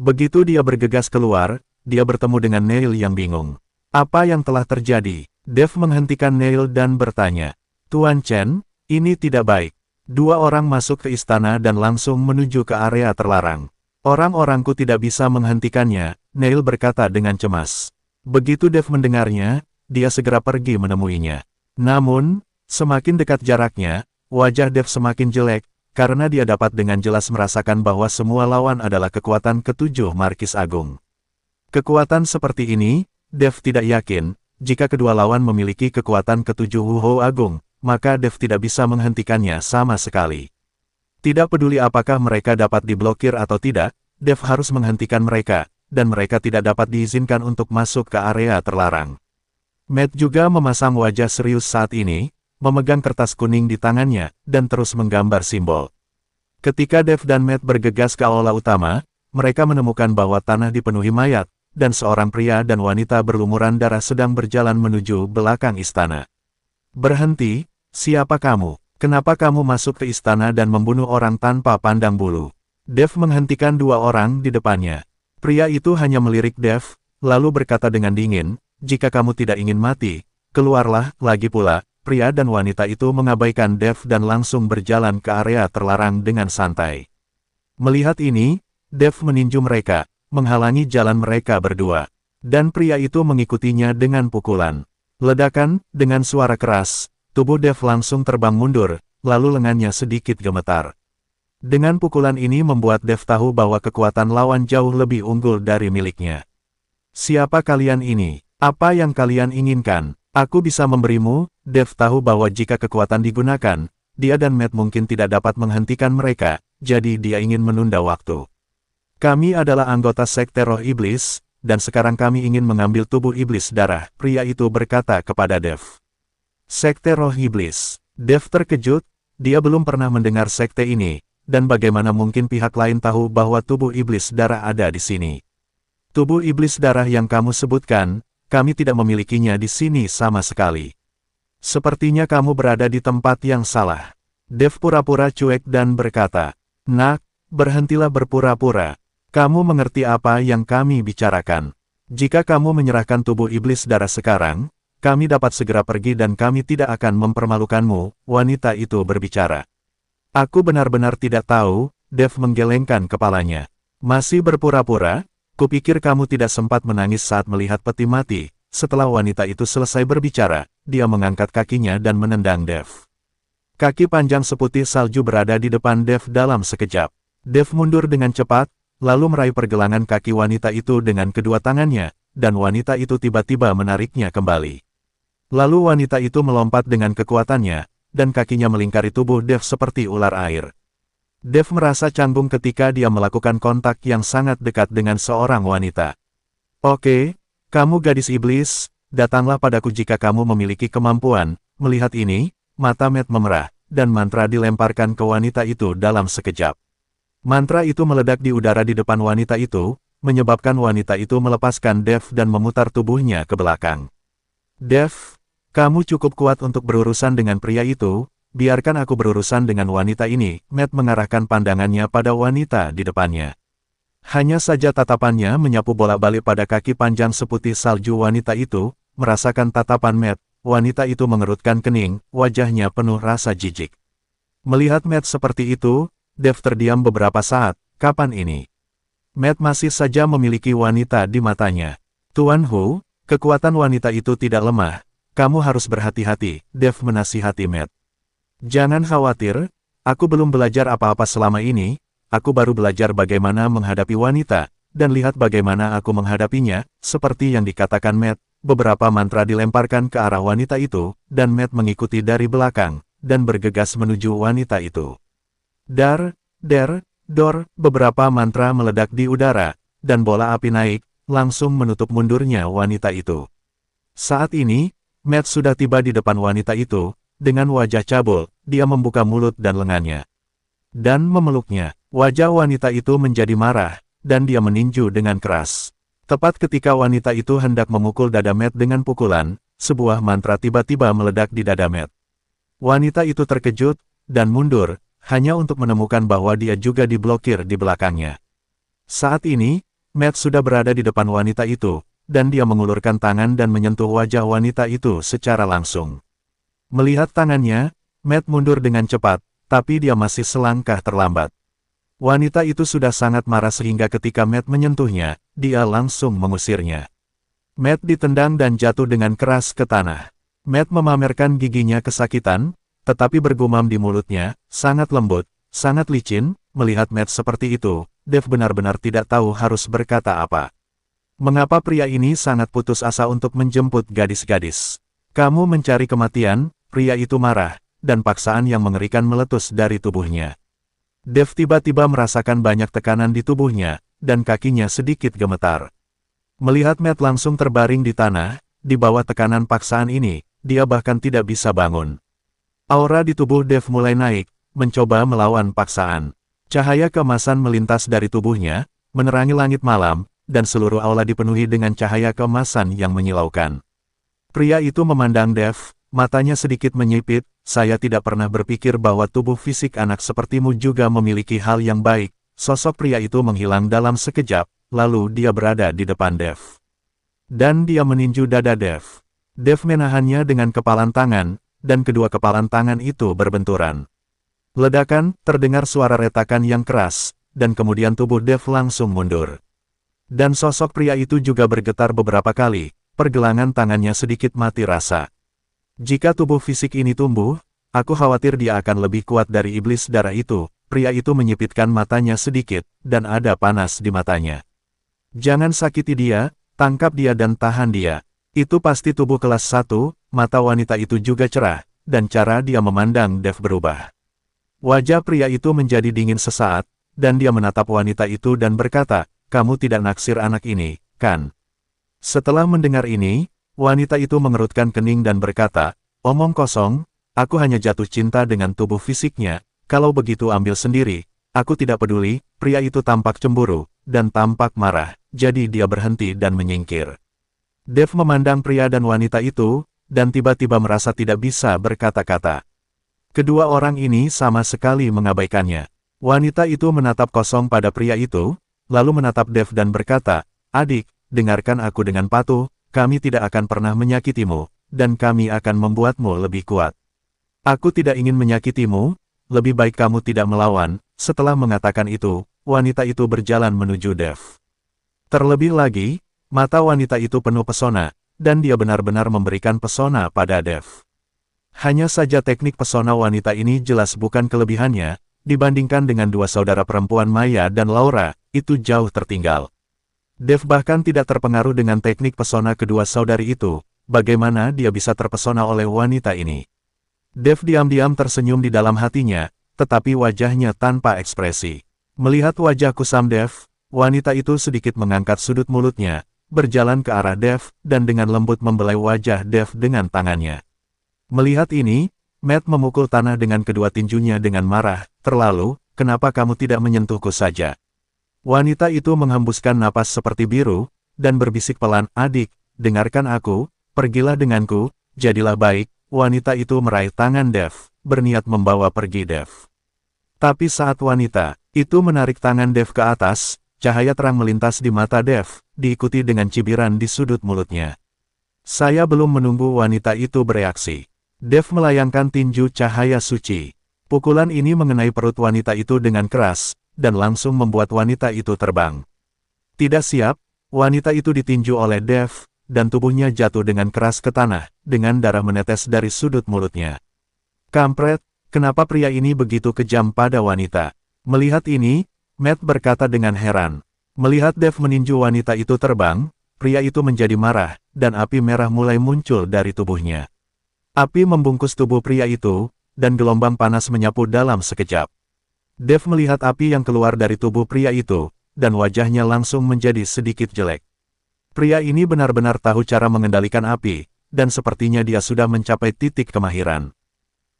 A: Begitu dia bergegas keluar, dia bertemu dengan Neil yang bingung. Apa yang telah terjadi? Dev menghentikan Neil dan bertanya, Tuan Chen, ini tidak baik. Dua orang masuk ke istana dan langsung menuju ke area terlarang. Orang-orangku tidak bisa menghentikannya, Neil berkata dengan cemas. Begitu Dev mendengarnya, dia segera pergi menemuinya. Namun, semakin dekat jaraknya, wajah Dev semakin jelek, karena dia dapat dengan jelas merasakan bahwa semua lawan adalah kekuatan ketujuh Markis Agung. Kekuatan seperti ini, Dev tidak yakin, jika kedua lawan memiliki kekuatan ketujuh Wuhou Agung, maka Dev tidak bisa menghentikannya sama sekali. Tidak peduli apakah mereka dapat diblokir atau tidak, Dev harus menghentikan mereka, dan mereka tidak dapat diizinkan untuk masuk ke area terlarang. Matt juga memasang wajah serius saat ini, memegang kertas kuning di tangannya, dan terus menggambar simbol. Ketika Dev dan Matt bergegas ke aula utama, mereka menemukan bahwa tanah dipenuhi mayat, dan seorang pria dan wanita berlumuran darah sedang berjalan menuju belakang istana. Berhenti, siapa kamu? Kenapa kamu masuk ke istana dan membunuh orang tanpa pandang bulu? Dev menghentikan dua orang di depannya. Pria itu hanya melirik Dev, lalu berkata dengan dingin, jika kamu tidak ingin mati, keluarlah, lagi pula, pria dan wanita itu mengabaikan Dev dan langsung berjalan ke area terlarang dengan santai. Melihat ini, Dev meninju mereka, menghalangi jalan mereka berdua. Dan pria itu mengikutinya dengan pukulan. Ledakan, dengan suara keras, tubuh Dev langsung terbang mundur, lalu lengannya sedikit gemetar. Dengan pukulan ini membuat Dev tahu bahwa kekuatan lawan jauh lebih unggul dari miliknya. Siapa kalian ini? Apa yang kalian inginkan? Aku bisa memberimu. Dev tahu bahwa jika kekuatan digunakan, dia dan Matt mungkin tidak dapat menghentikan mereka, jadi dia ingin menunda waktu. Kami adalah anggota Sekte Roh Iblis, dan sekarang kami ingin mengambil tubuh Iblis Darah, pria itu berkata kepada Dev. Sekte Roh Iblis. Dev terkejut, dia belum pernah mendengar sekte ini, dan bagaimana mungkin pihak lain tahu bahwa tubuh Iblis Darah ada di sini. Tubuh Iblis Darah yang kamu sebutkan, kami tidak memilikinya di sini sama sekali. Sepertinya kamu berada di tempat yang salah. Dev pura-pura cuek dan berkata, Nak, berhentilah berpura-pura. Kamu mengerti apa yang kami bicarakan. Jika kamu menyerahkan tubuh Iblis Darah sekarang, kami dapat segera pergi dan kami tidak akan mempermalukanmu, wanita itu berbicara. Aku benar-benar tidak tahu, Dev menggelengkan kepalanya. Masih berpura-pura? Kupikir kamu tidak sempat menangis saat melihat peti mati. Setelah wanita itu selesai berbicara, dia mengangkat kakinya dan menendang Dev. Kaki panjang seputih salju berada di depan Dev dalam sekejap. Dev mundur dengan cepat, lalu meraih pergelangan kaki wanita itu dengan kedua tangannya, dan wanita itu tiba-tiba menariknya kembali. Lalu wanita itu melompat dengan kekuatannya, dan kakinya melingkari tubuh Dev seperti ular air. Dev merasa canggung ketika dia melakukan kontak yang sangat dekat dengan seorang wanita. Oke, kamu gadis iblis, datanglah padaku jika kamu memiliki kemampuan. Melihat ini, mata Matt memerah, dan mantra dilemparkan ke wanita itu dalam sekejap. Mantra itu meledak di udara di depan wanita itu, menyebabkan wanita itu melepaskan Dev dan memutar tubuhnya ke belakang. Dev, kamu cukup kuat untuk berurusan dengan pria itu, biarkan aku berurusan dengan wanita ini. Matt mengarahkan pandangannya pada wanita di depannya. Hanya saja tatapannya menyapu bolak-balik pada kaki panjang seputih salju wanita itu, merasakan tatapan Matt, wanita itu mengerutkan kening, wajahnya penuh rasa jijik. Melihat Matt seperti itu, Dev terdiam beberapa saat. Kapan ini? Matt masih saja memiliki wanita di matanya. Tuan Hu, kekuatan wanita itu tidak lemah. Kamu harus berhati-hati, Dev menasihati Matt. Jangan khawatir, aku belum belajar apa-apa selama ini, aku baru belajar bagaimana menghadapi wanita, dan lihat bagaimana aku menghadapinya, seperti yang dikatakan Matt. Beberapa mantra dilemparkan ke arah wanita itu, dan Matt mengikuti dari belakang, dan bergegas menuju wanita itu. Dar, der, dor, beberapa mantra meledak di udara, dan bola api naik, langsung menutup mundurnya wanita itu. Saat ini, Matt sudah tiba di depan wanita itu, dengan wajah cabul, dia membuka mulut dan lengannya. Dan memeluknya, wajah wanita itu menjadi marah, dan dia meninju dengan keras. Tepat ketika wanita itu hendak memukul dada Matt dengan pukulan, sebuah mantra tiba-tiba meledak di dada Matt. Wanita itu terkejut, dan mundur, hanya untuk menemukan bahwa dia juga diblokir di belakangnya. Saat ini, Matt sudah berada di depan wanita itu, dan dia mengulurkan tangan dan menyentuh wajah wanita itu secara langsung. Melihat tangannya, Matt mundur dengan cepat, tapi dia masih selangkah terlambat. Wanita itu sudah sangat marah sehingga ketika Matt menyentuhnya, dia langsung mengusirnya. Matt ditendang dan jatuh dengan keras ke tanah. Matt memamerkan giginya kesakitan, tetapi bergumam di mulutnya, sangat lembut, sangat licin. Melihat Matt seperti itu, Dev benar-benar tidak tahu harus berkata apa. Mengapa pria ini sangat putus asa untuk menjemput gadis-gadis? Kamu mencari kematian, pria itu marah, dan paksaan yang mengerikan meletus dari tubuhnya. Dev tiba-tiba merasakan banyak tekanan di tubuhnya, dan kakinya sedikit gemetar. Melihat Matt langsung terbaring di tanah, di bawah tekanan paksaan ini, dia bahkan tidak bisa bangun. Aura di tubuh Dev mulai naik, mencoba melawan paksaan. Cahaya keemasan melintas dari tubuhnya, menerangi langit malam, dan seluruh aula dipenuhi dengan cahaya keemasan yang menyilaukan. Pria itu memandang Dev, matanya sedikit menyipit. Saya tidak pernah berpikir bahwa tubuh fisik anak sepertimu juga memiliki hal yang baik. Sosok pria itu menghilang dalam sekejap, lalu dia berada di depan Dev. Dan dia meninju dada Dev. Dev menahannya dengan kepalan tangan, dan kedua kepalan tangan itu berbenturan. Ledakan, terdengar suara retakan yang keras, dan kemudian tubuh Dev langsung mundur. Dan sosok pria itu juga bergetar beberapa kali, pergelangan tangannya sedikit mati rasa. Jika tubuh fisik ini tumbuh, aku khawatir dia akan lebih kuat dari iblis darah itu. Pria itu menyipitkan matanya sedikit, dan ada panas di matanya. Jangan sakiti dia, tangkap dia dan tahan dia. Itu pasti tubuh kelas 1, mata wanita itu juga cerah, dan cara dia memandang Dev berubah. Wajah pria itu menjadi dingin sesaat, dan dia menatap wanita itu dan berkata, "Kamu tidak naksir anak ini, kan?" Setelah mendengar ini, wanita itu mengerutkan kening dan berkata, "Omong kosong, aku hanya jatuh cinta dengan tubuh fisiknya, kalau begitu ambil sendiri, aku tidak peduli." Pria itu tampak cemburu, dan tampak marah, jadi dia berhenti dan menyingkir. Dev memandang pria dan wanita itu, dan tiba-tiba merasa tidak bisa berkata-kata. Kedua orang ini sama sekali mengabaikannya. Wanita itu menatap kosong pada pria itu, lalu menatap Dev dan berkata, "Adik, dengarkan aku dengan patuh, kami tidak akan pernah menyakitimu, dan kami akan membuatmu lebih kuat. Aku tidak ingin menyakitimu, lebih baik kamu tidak melawan." Setelah mengatakan itu, wanita itu berjalan menuju Dev. Terlebih lagi, mata wanita itu penuh pesona, dan dia benar-benar memberikan pesona pada Dev. Hanya saja teknik pesona wanita ini jelas bukan kelebihannya, dibandingkan dengan dua saudara perempuan Maya dan Laura, itu jauh tertinggal. Dev bahkan tidak terpengaruh dengan teknik pesona kedua saudari itu, bagaimana dia bisa terpesona oleh wanita ini. Dev diam-diam tersenyum di dalam hatinya, tetapi wajahnya tanpa ekspresi. Melihat wajah kusam Dev, wanita itu sedikit mengangkat sudut mulutnya, berjalan ke arah Dev, dan dengan lembut membelai wajah Dev dengan tangannya. Melihat ini, Matt memukul tanah dengan kedua tinjunya dengan marah, "Terlalu, kenapa kamu tidak menyentuhku saja?" Wanita itu menghembuskan napas seperti biru, dan berbisik pelan, "Adik, dengarkan aku, pergilah denganku, jadilah baik." Wanita itu meraih tangan Dev, berniat membawa pergi Dev. Tapi saat wanita itu menarik tangan Dev ke atas, cahaya terang melintas di mata Dev, diikuti dengan cibiran di sudut mulutnya. Saya belum menunggu wanita itu bereaksi. Dev melayangkan tinju cahaya suci. Pukulan ini mengenai perut wanita itu dengan keras, dan langsung membuat wanita itu terbang. Tidak siap, wanita itu ditinju oleh Dev, dan tubuhnya jatuh dengan keras ke tanah, dengan darah menetes dari sudut mulutnya. "Kampret, kenapa pria ini begitu kejam pada wanita?" Melihat ini, Matt berkata dengan heran. Melihat Dev meninju wanita itu terbang, pria itu menjadi marah, dan api merah mulai muncul dari tubuhnya. Api membungkus tubuh pria itu, dan gelombang panas menyapu dalam sekejap. Dev melihat api yang keluar dari tubuh pria itu, dan wajahnya langsung menjadi sedikit jelek. Pria ini benar-benar tahu cara mengendalikan api, dan sepertinya dia sudah mencapai titik kemahiran.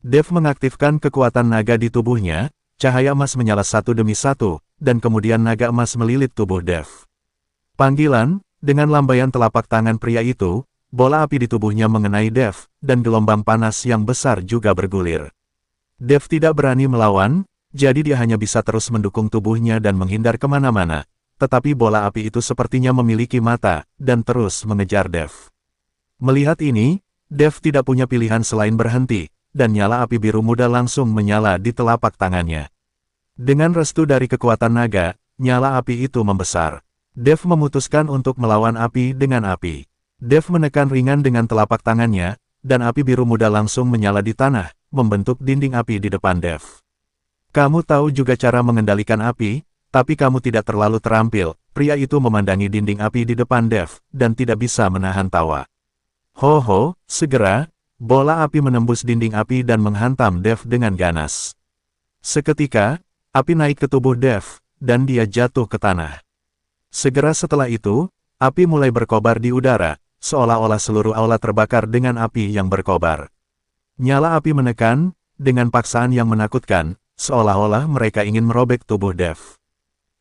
A: Dev mengaktifkan kekuatan naga di tubuhnya, cahaya emas menyala satu demi satu, dan kemudian naga emas melilit tubuh Dev. Panggilan, dengan lambaian telapak tangan pria itu, bola api di tubuhnya mengenai Dev, dan gelombang panas yang besar juga bergulir. Dev tidak berani melawan, jadi dia hanya bisa terus mendukung tubuhnya dan menghindar kemana-mana, tetapi bola api itu sepertinya memiliki mata, dan terus mengejar Dev. Melihat ini, Dev tidak punya pilihan selain berhenti, dan nyala api biru muda langsung menyala di telapak tangannya. Dengan restu dari kekuatan naga, nyala api itu membesar. Dev memutuskan untuk melawan api dengan api. Dev menekan ringan dengan telapak tangannya, dan api biru muda langsung menyala di tanah, membentuk dinding api di depan Dev. "Kamu tahu juga cara mengendalikan api, tapi kamu tidak terlalu terampil." Pria itu memandangi dinding api di depan Dev, dan tidak bisa menahan tawa. Ho, segera, bola api menembus dinding api dan menghantam Dev dengan ganas. Seketika, api naik ke tubuh Dev, dan dia jatuh ke tanah. Segera setelah itu, api mulai berkobar di udara, seolah-olah seluruh aula terbakar dengan api yang berkobar. Nyala api menekan, dengan paksaan yang menakutkan, seolah-olah mereka ingin merobek tubuh Dev.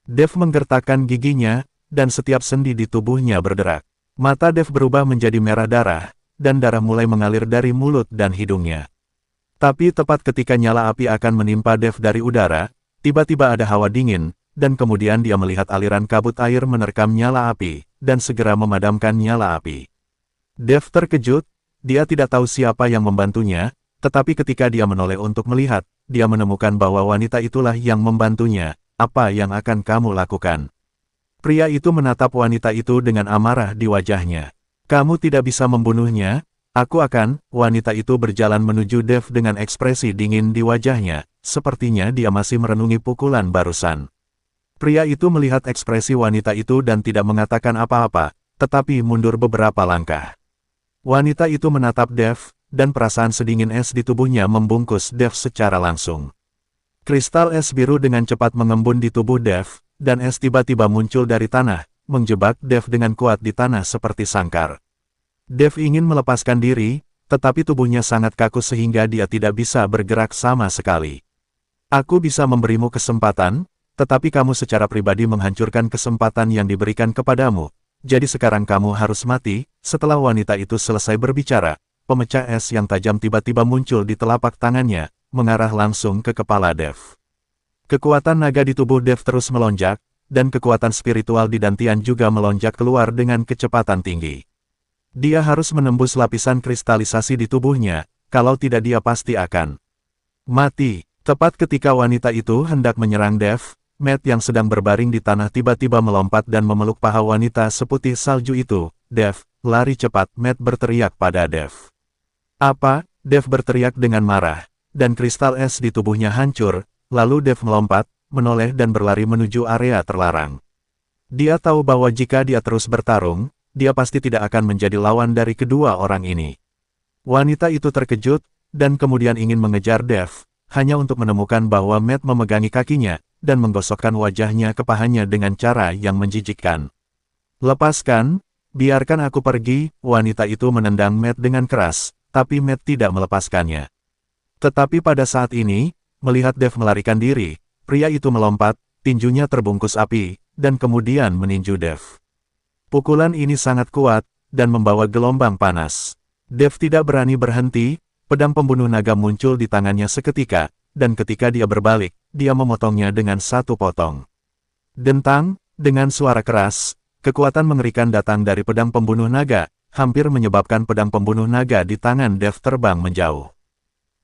A: Dev menggertakkan giginya, dan setiap sendi di tubuhnya berderak. Mata Dev berubah menjadi merah darah, dan darah mulai mengalir dari mulut dan hidungnya. Tapi tepat ketika nyala api akan menimpa Dev dari udara, tiba-tiba ada hawa dingin, dan kemudian dia melihat aliran kabut air menerkam nyala api, dan segera memadamkan nyala api. Dev terkejut, Dia tidak tahu siapa yang membantunya, tetapi ketika dia menoleh untuk melihat, dia menemukan bahwa wanita itulah yang membantunya. Apa yang akan kamu lakukan? Pria itu menatap wanita itu dengan amarah di wajahnya. Kamu tidak bisa membunuhnya, aku akan. Wanita itu berjalan menuju Dev dengan ekspresi dingin di wajahnya, sepertinya dia masih merenungi pukulan barusan. Pria itu melihat ekspresi wanita itu dan tidak mengatakan apa-apa, tetapi mundur beberapa langkah. Wanita itu menatap Dev, dan perasaan sedingin es di tubuhnya membungkus Dev secara langsung. Kristal es biru dengan cepat mengembun di tubuh Dev, dan es tiba-tiba muncul dari tanah, menjebak Dev dengan kuat di tanah seperti sangkar. Dev ingin melepaskan diri, tetapi tubuhnya sangat kaku sehingga dia tidak bisa bergerak sama sekali. Aku bisa memberimu kesempatan, tetapi kamu secara pribadi menghancurkan kesempatan yang diberikan kepadamu. Jadi sekarang kamu harus mati. Setelah wanita itu selesai berbicara, pemecah es yang tajam tiba-tiba muncul di telapak tangannya, mengarah langsung ke kepala Dev. Kekuatan naga di tubuh Dev terus melonjak, dan kekuatan spiritual di Dantian juga melonjak keluar dengan kecepatan tinggi. Dia harus menembus lapisan kristalisasi di tubuhnya, kalau tidak dia pasti akan mati. Tepat ketika wanita itu hendak menyerang Dev, Matt yang sedang berbaring di tanah tiba-tiba melompat dan memeluk paha wanita seputih salju itu. Dev, lari cepat, Matt berteriak pada Dev. Apa? Dev berteriak dengan marah. Dan kristal es di tubuhnya hancur, lalu Dev melompat, menoleh dan berlari menuju area terlarang. Dia tahu bahwa jika dia terus bertarung, dia pasti tidak akan menjadi lawan dari kedua orang ini. Wanita itu terkejut, dan kemudian ingin mengejar Dev, hanya untuk menemukan bahwa Matt memegangi kakinya, dan menggosokkan wajahnya ke pahanya dengan cara yang menjijikkan. Lepaskan, biarkan aku pergi. Wanita itu menendang Matt dengan keras, tapi Matt tidak melepaskannya. Tetapi pada saat ini, melihat Dev melarikan diri, pria itu melompat, tinjunya terbungkus api, dan kemudian meninju Dev. Pukulan ini sangat kuat, dan membawa gelombang panas. Dev tidak berani berhenti, pedang pembunuh naga muncul di tangannya seketika, dan ketika dia berbalik, dia memotongnya dengan satu potong. Dentang, dengan suara keras, kekuatan mengerikan datang dari pedang pembunuh naga, hampir menyebabkan pedang pembunuh naga di tangan Dev terbang menjauh.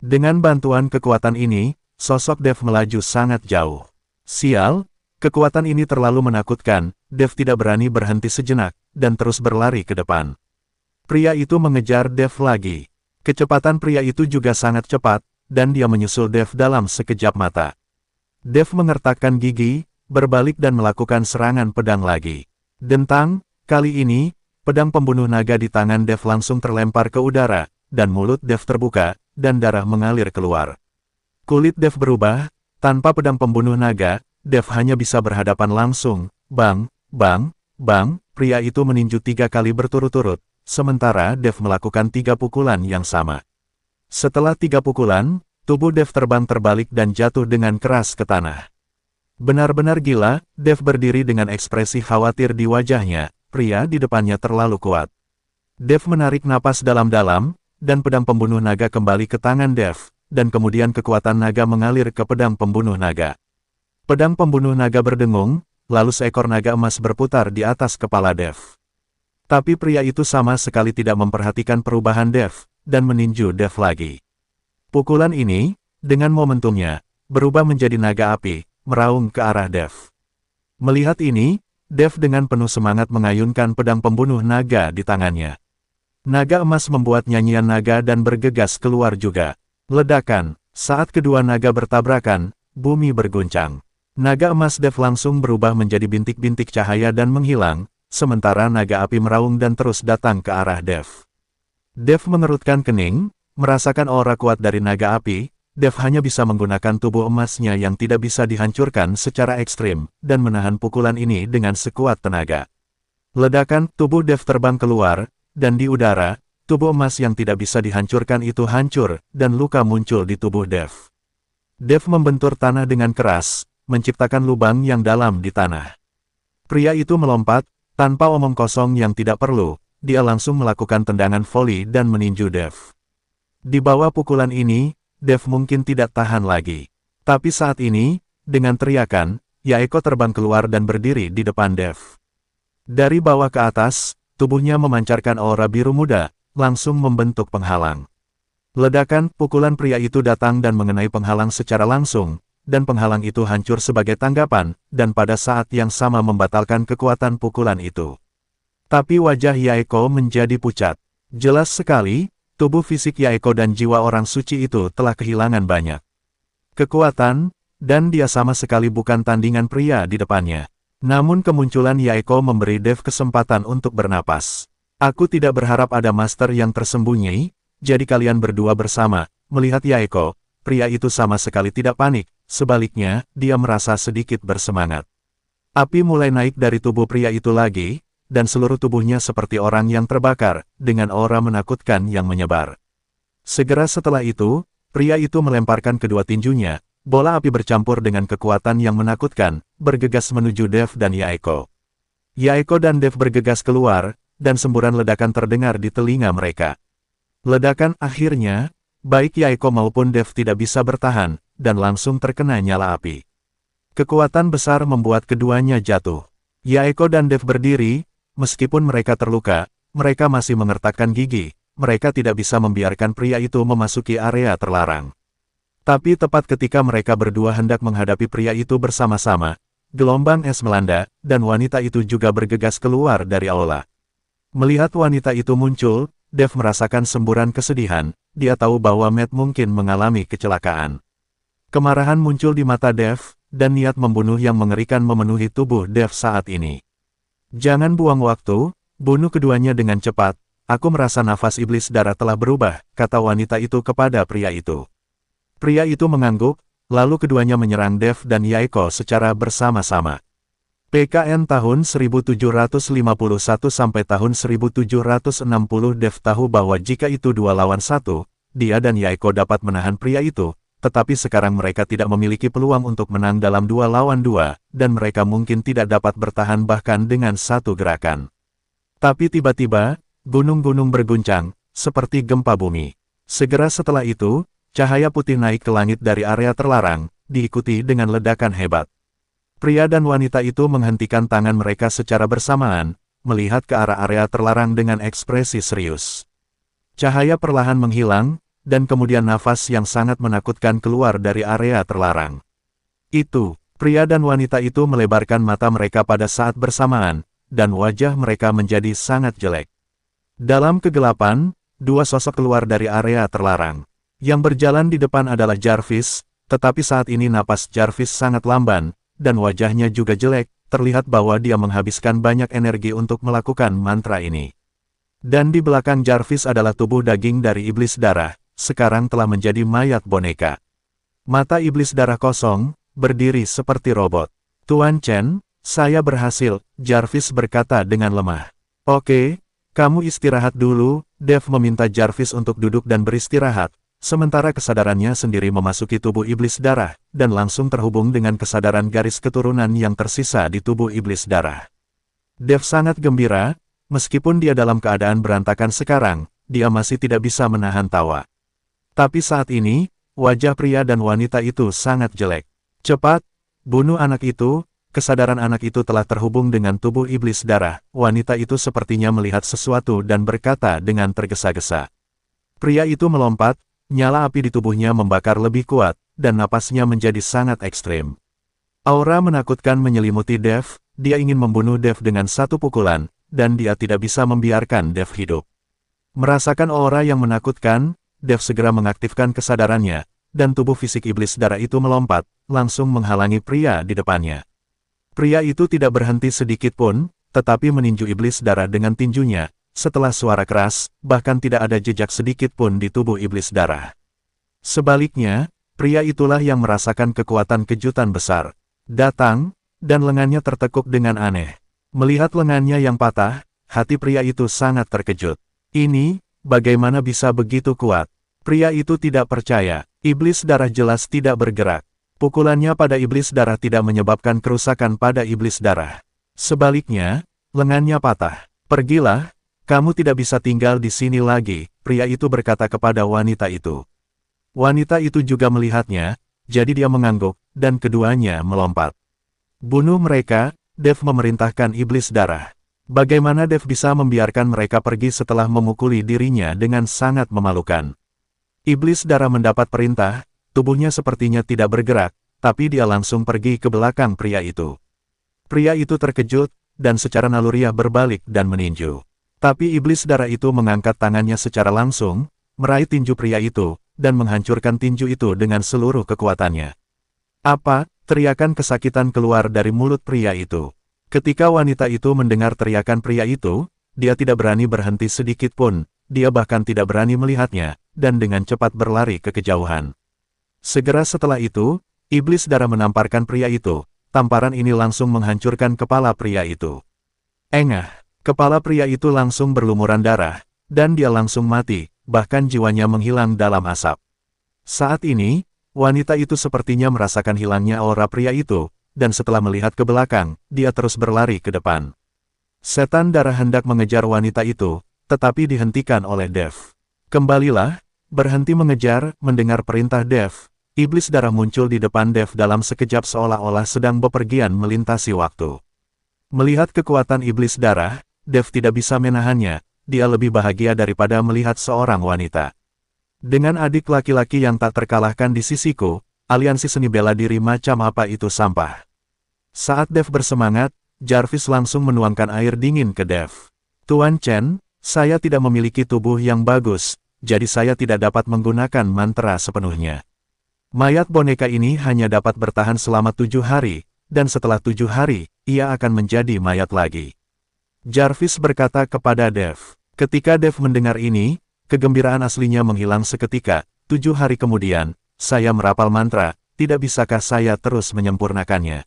A: Dengan bantuan kekuatan ini, sosok Dev melaju sangat jauh. Sial, kekuatan ini terlalu menakutkan. Dev tidak berani berhenti sejenak, dan terus berlari ke depan. Pria itu mengejar Dev lagi. Kecepatan pria itu juga sangat cepat, dan dia menyusul Dev dalam sekejap mata. Dev mengertakkan gigi, berbalik dan melakukan serangan pedang lagi. Dentang, kali ini, pedang pembunuh naga di tangan Dev langsung terlempar ke udara, dan mulut Dev terbuka, dan darah mengalir keluar. Kulit Dev berubah, tanpa pedang pembunuh naga, Dev hanya bisa berhadapan langsung. Bang, bang, bang, pria itu meninju 3 kali berturut-turut, sementara Dev melakukan 3 pukulan yang sama. Setelah 3 pukulan, tubuh Dev terbang terbalik dan jatuh dengan keras ke tanah. Benar-benar gila, Dev berdiri dengan ekspresi khawatir di wajahnya, pria di depannya terlalu kuat. Dev menarik napas dalam-dalam, dan pedang pembunuh naga kembali ke tangan Dev, dan kemudian kekuatan naga mengalir ke pedang pembunuh naga. Pedang pembunuh naga berdengung, lalu seekor naga emas berputar di atas kepala Dev. Tapi pria itu sama sekali tidak memperhatikan perubahan Dev, dan meninju Dev lagi. Pukulan ini, dengan momentumnya, berubah menjadi naga api, meraung ke arah Dev. Melihat ini, Dev dengan penuh semangat mengayunkan pedang pembunuh naga di tangannya. Naga emas membuat nyanyian naga dan bergegas keluar juga. Ledakan, saat kedua naga bertabrakan, bumi berguncang. Naga emas Dev langsung berubah menjadi bintik-bintik cahaya dan menghilang, sementara naga api meraung dan terus datang ke arah Dev. Dev mengerutkan kening, merasakan aura kuat dari naga api. Dev hanya bisa menggunakan tubuh emasnya yang tidak bisa dihancurkan secara ekstrim, dan menahan pukulan ini dengan sekuat tenaga. Ledakan, tubuh Dev terbang keluar, dan di udara, tubuh emas yang tidak bisa dihancurkan itu hancur, dan luka muncul di tubuh Dev. Dev membentur tanah dengan keras, menciptakan lubang yang dalam di tanah. Pria itu melompat, tanpa omong kosong yang tidak perlu, dia langsung melakukan tendangan voli dan meninju Dev. Di bawah pukulan ini, Dev mungkin tidak tahan lagi. Tapi saat ini, dengan teriakan, Yaeko terbang keluar dan berdiri di depan Dev. Dari bawah ke atas, tubuhnya memancarkan aura biru muda, langsung membentuk penghalang. Ledakan pukulan pria itu datang dan mengenai penghalang secara langsung, dan penghalang itu hancur sebagai tanggapan, dan pada saat yang sama membatalkan kekuatan pukulan itu. Tapi wajah Yaeko menjadi pucat. Jelas sekali, tubuh fisik Yaeko dan jiwa orang suci itu telah kehilangan banyak kekuatan, dan dia sama sekali bukan tandingan pria di depannya. Namun kemunculan Yaeko memberi Dev kesempatan untuk bernapas. Aku tidak berharap ada master yang tersembunyi, jadi kalian berdua bersama, melihat Yaeko, pria itu sama sekali tidak panik. Sebaliknya, dia merasa sedikit bersemangat. Api mulai naik dari tubuh pria itu lagi, dan seluruh tubuhnya seperti orang yang terbakar, dengan aura menakutkan yang menyebar. Segera setelah itu, pria itu melemparkan kedua tinjunya, bola api bercampur dengan kekuatan yang menakutkan, bergegas menuju Dev dan Yaeko. Yaeko dan Dev bergegas keluar, dan semburan ledakan terdengar di telinga mereka. Ledakan akhirnya, baik Yaeko maupun Dev tidak bisa bertahan, dan langsung terkena nyala api. Kekuatan besar membuat keduanya jatuh. Yaeko dan Dev berdiri, meskipun mereka terluka, mereka masih mengertakkan gigi, mereka tidak bisa membiarkan pria itu memasuki area terlarang. Tapi tepat ketika mereka berdua hendak menghadapi pria itu bersama-sama, gelombang es melanda, dan wanita itu juga bergegas keluar dari aula. Melihat wanita itu muncul, Dev merasakan semburan kesedihan, dia tahu bahwa Matt mungkin mengalami kecelakaan. Kemarahan muncul di mata Dev, dan niat membunuh yang mengerikan memenuhi tubuh Dev saat ini. Jangan buang waktu, bunuh keduanya dengan cepat, aku merasa nafas iblis darah telah berubah, kata wanita itu kepada pria itu. Pria itu mengangguk, lalu keduanya menyerang Dev dan Yaeko secara bersama-sama. PKN tahun 1751 sampai tahun 1760 Dev tahu bahwa jika itu 2 lawan 1, dia dan Yaeko dapat menahan pria itu. Tetapi sekarang mereka tidak memiliki peluang untuk menang dalam 2 lawan 2, dan mereka mungkin tidak dapat bertahan bahkan dengan satu gerakan. Tapi tiba-tiba, gunung-gunung berguncang, seperti gempa bumi. Segera setelah itu, cahaya putih naik ke langit dari area terlarang, diikuti dengan ledakan hebat. Pria dan wanita itu menghentikan tangan mereka secara bersamaan, melihat ke arah area terlarang dengan ekspresi serius. Cahaya perlahan menghilang, dan kemudian nafas yang sangat menakutkan keluar dari area terlarang. Itu, pria dan wanita itu melebarkan mata mereka pada saat bersamaan, dan wajah mereka menjadi sangat jelek. Dalam kegelapan, 2 sosok keluar dari area terlarang. Yang berjalan di depan adalah Jarvis, tetapi saat ini napas Jarvis sangat lamban, dan wajahnya juga jelek, terlihat bahwa dia menghabiskan banyak energi untuk melakukan mantra ini. Dan di belakang Jarvis adalah tubuh daging dari iblis darah, sekarang telah menjadi mayat boneka. Mata iblis darah kosong, berdiri seperti robot. Tuan Chen, saya berhasil, Jarvis berkata dengan lemah. Oke, kamu istirahat dulu, Dev meminta Jarvis untuk duduk dan beristirahat, sementara kesadarannya sendiri memasuki tubuh iblis darah, dan langsung terhubung dengan kesadaran garis keturunan yang tersisa di tubuh iblis darah. Dev sangat gembira, meskipun dia dalam keadaan berantakan sekarang, dia masih tidak bisa menahan tawa. Tapi saat ini, wajah pria dan wanita itu sangat jelek. Cepat, bunuh anak itu, kesadaran anak itu telah terhubung dengan tubuh iblis darah. Wanita itu sepertinya melihat sesuatu dan berkata dengan tergesa-gesa. Pria itu melompat, nyala api di tubuhnya membakar lebih kuat, dan napasnya menjadi sangat ekstrim. Aura menakutkan menyelimuti Dev, dia ingin membunuh Dev dengan satu pukulan, dan dia tidak bisa membiarkan Dev hidup. Merasakan aura yang menakutkan, Dev segera mengaktifkan kesadarannya, dan tubuh fisik iblis darah itu melompat, langsung menghalangi pria di depannya. Pria itu tidak berhenti sedikit pun, tetapi meninju iblis darah dengan tinjunya, setelah suara keras, bahkan tidak ada jejak sedikit pun di tubuh iblis darah. Sebaliknya, pria itulah yang merasakan kekuatan kejutan besar. Datang, dan lengannya tertekuk dengan aneh. Melihat lengannya yang patah, hati pria itu sangat terkejut. Ini, bagaimana bisa begitu kuat? Pria itu tidak percaya, iblis darah jelas tidak bergerak. Pukulannya pada iblis darah tidak menyebabkan kerusakan pada iblis darah. Sebaliknya, lengannya patah. Pergilah, kamu tidak bisa tinggal di sini lagi, pria itu berkata kepada wanita itu. Wanita itu juga melihatnya, jadi dia mengangguk, dan keduanya melompat. Bunuh mereka, Dev memerintahkan iblis darah. Bagaimana Dev bisa membiarkan mereka pergi setelah memukuli dirinya dengan sangat memalukan? Iblis darah mendapat perintah, tubuhnya sepertinya tidak bergerak, tapi dia langsung pergi ke belakang pria itu. Pria itu terkejut, dan secara naluriah berbalik dan meninju. Tapi iblis darah itu mengangkat tangannya secara langsung, meraih tinju pria itu, dan menghancurkan tinju itu dengan seluruh kekuatannya. Apa? Teriakan kesakitan keluar dari mulut pria itu. Ketika wanita itu mendengar teriakan pria itu, dia tidak berani berhenti sedikit pun, dia bahkan tidak berani melihatnya, dan dengan cepat berlari ke kejauhan. Segera setelah itu, iblis darah menamparkan pria itu, tamparan ini langsung menghancurkan kepala pria itu. Engah! Kepala pria itu langsung berlumuran darah, dan dia langsung mati, bahkan jiwanya menghilang dalam asap. Saat ini, wanita itu sepertinya merasakan hilangnya aura pria itu, dan setelah melihat ke belakang, dia terus berlari ke depan. Setan darah hendak mengejar wanita itu, tetapi dihentikan oleh Dev. Kembalilah, berhenti mengejar, mendengar perintah Dev. Iblis darah muncul di depan Dev dalam sekejap seolah-olah sedang bepergian melintasi waktu. Melihat kekuatan iblis darah, Dev tidak bisa menahannya, dia lebih bahagia daripada melihat seorang wanita. Dengan adik laki-laki yang tak terkalahkan di sisiku, aliansi seni bela diri macam apa itu sampah. Saat Dev bersemangat, Jarvis langsung menuangkan air dingin ke Dev. Tuan Chen, saya tidak memiliki tubuh yang bagus, jadi saya tidak dapat menggunakan mantra sepenuhnya. Mayat boneka ini hanya dapat bertahan selama 7 hari, dan setelah 7 hari, ia akan menjadi mayat lagi. Jarvis berkata kepada Dev. Ketika Dev mendengar ini, kegembiraan aslinya menghilang seketika. 7 hari kemudian, saya merapal mantra, tidak bisakah saya terus menyempurnakannya?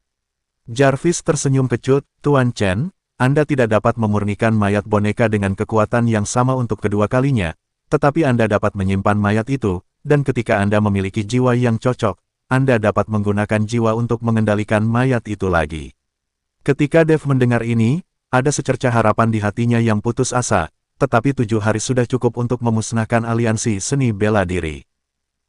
A: Jarvis tersenyum kecut, Tuan Chen, Anda tidak dapat memurnikan mayat boneka dengan kekuatan yang sama untuk kedua kalinya, tetapi Anda dapat menyimpan mayat itu, dan ketika Anda memiliki jiwa yang cocok, Anda dapat menggunakan jiwa untuk mengendalikan mayat itu lagi. Ketika Dev mendengar ini, ada secercah harapan di hatinya yang putus asa, tetapi 7 hari sudah cukup untuk memusnahkan aliansi seni bela diri.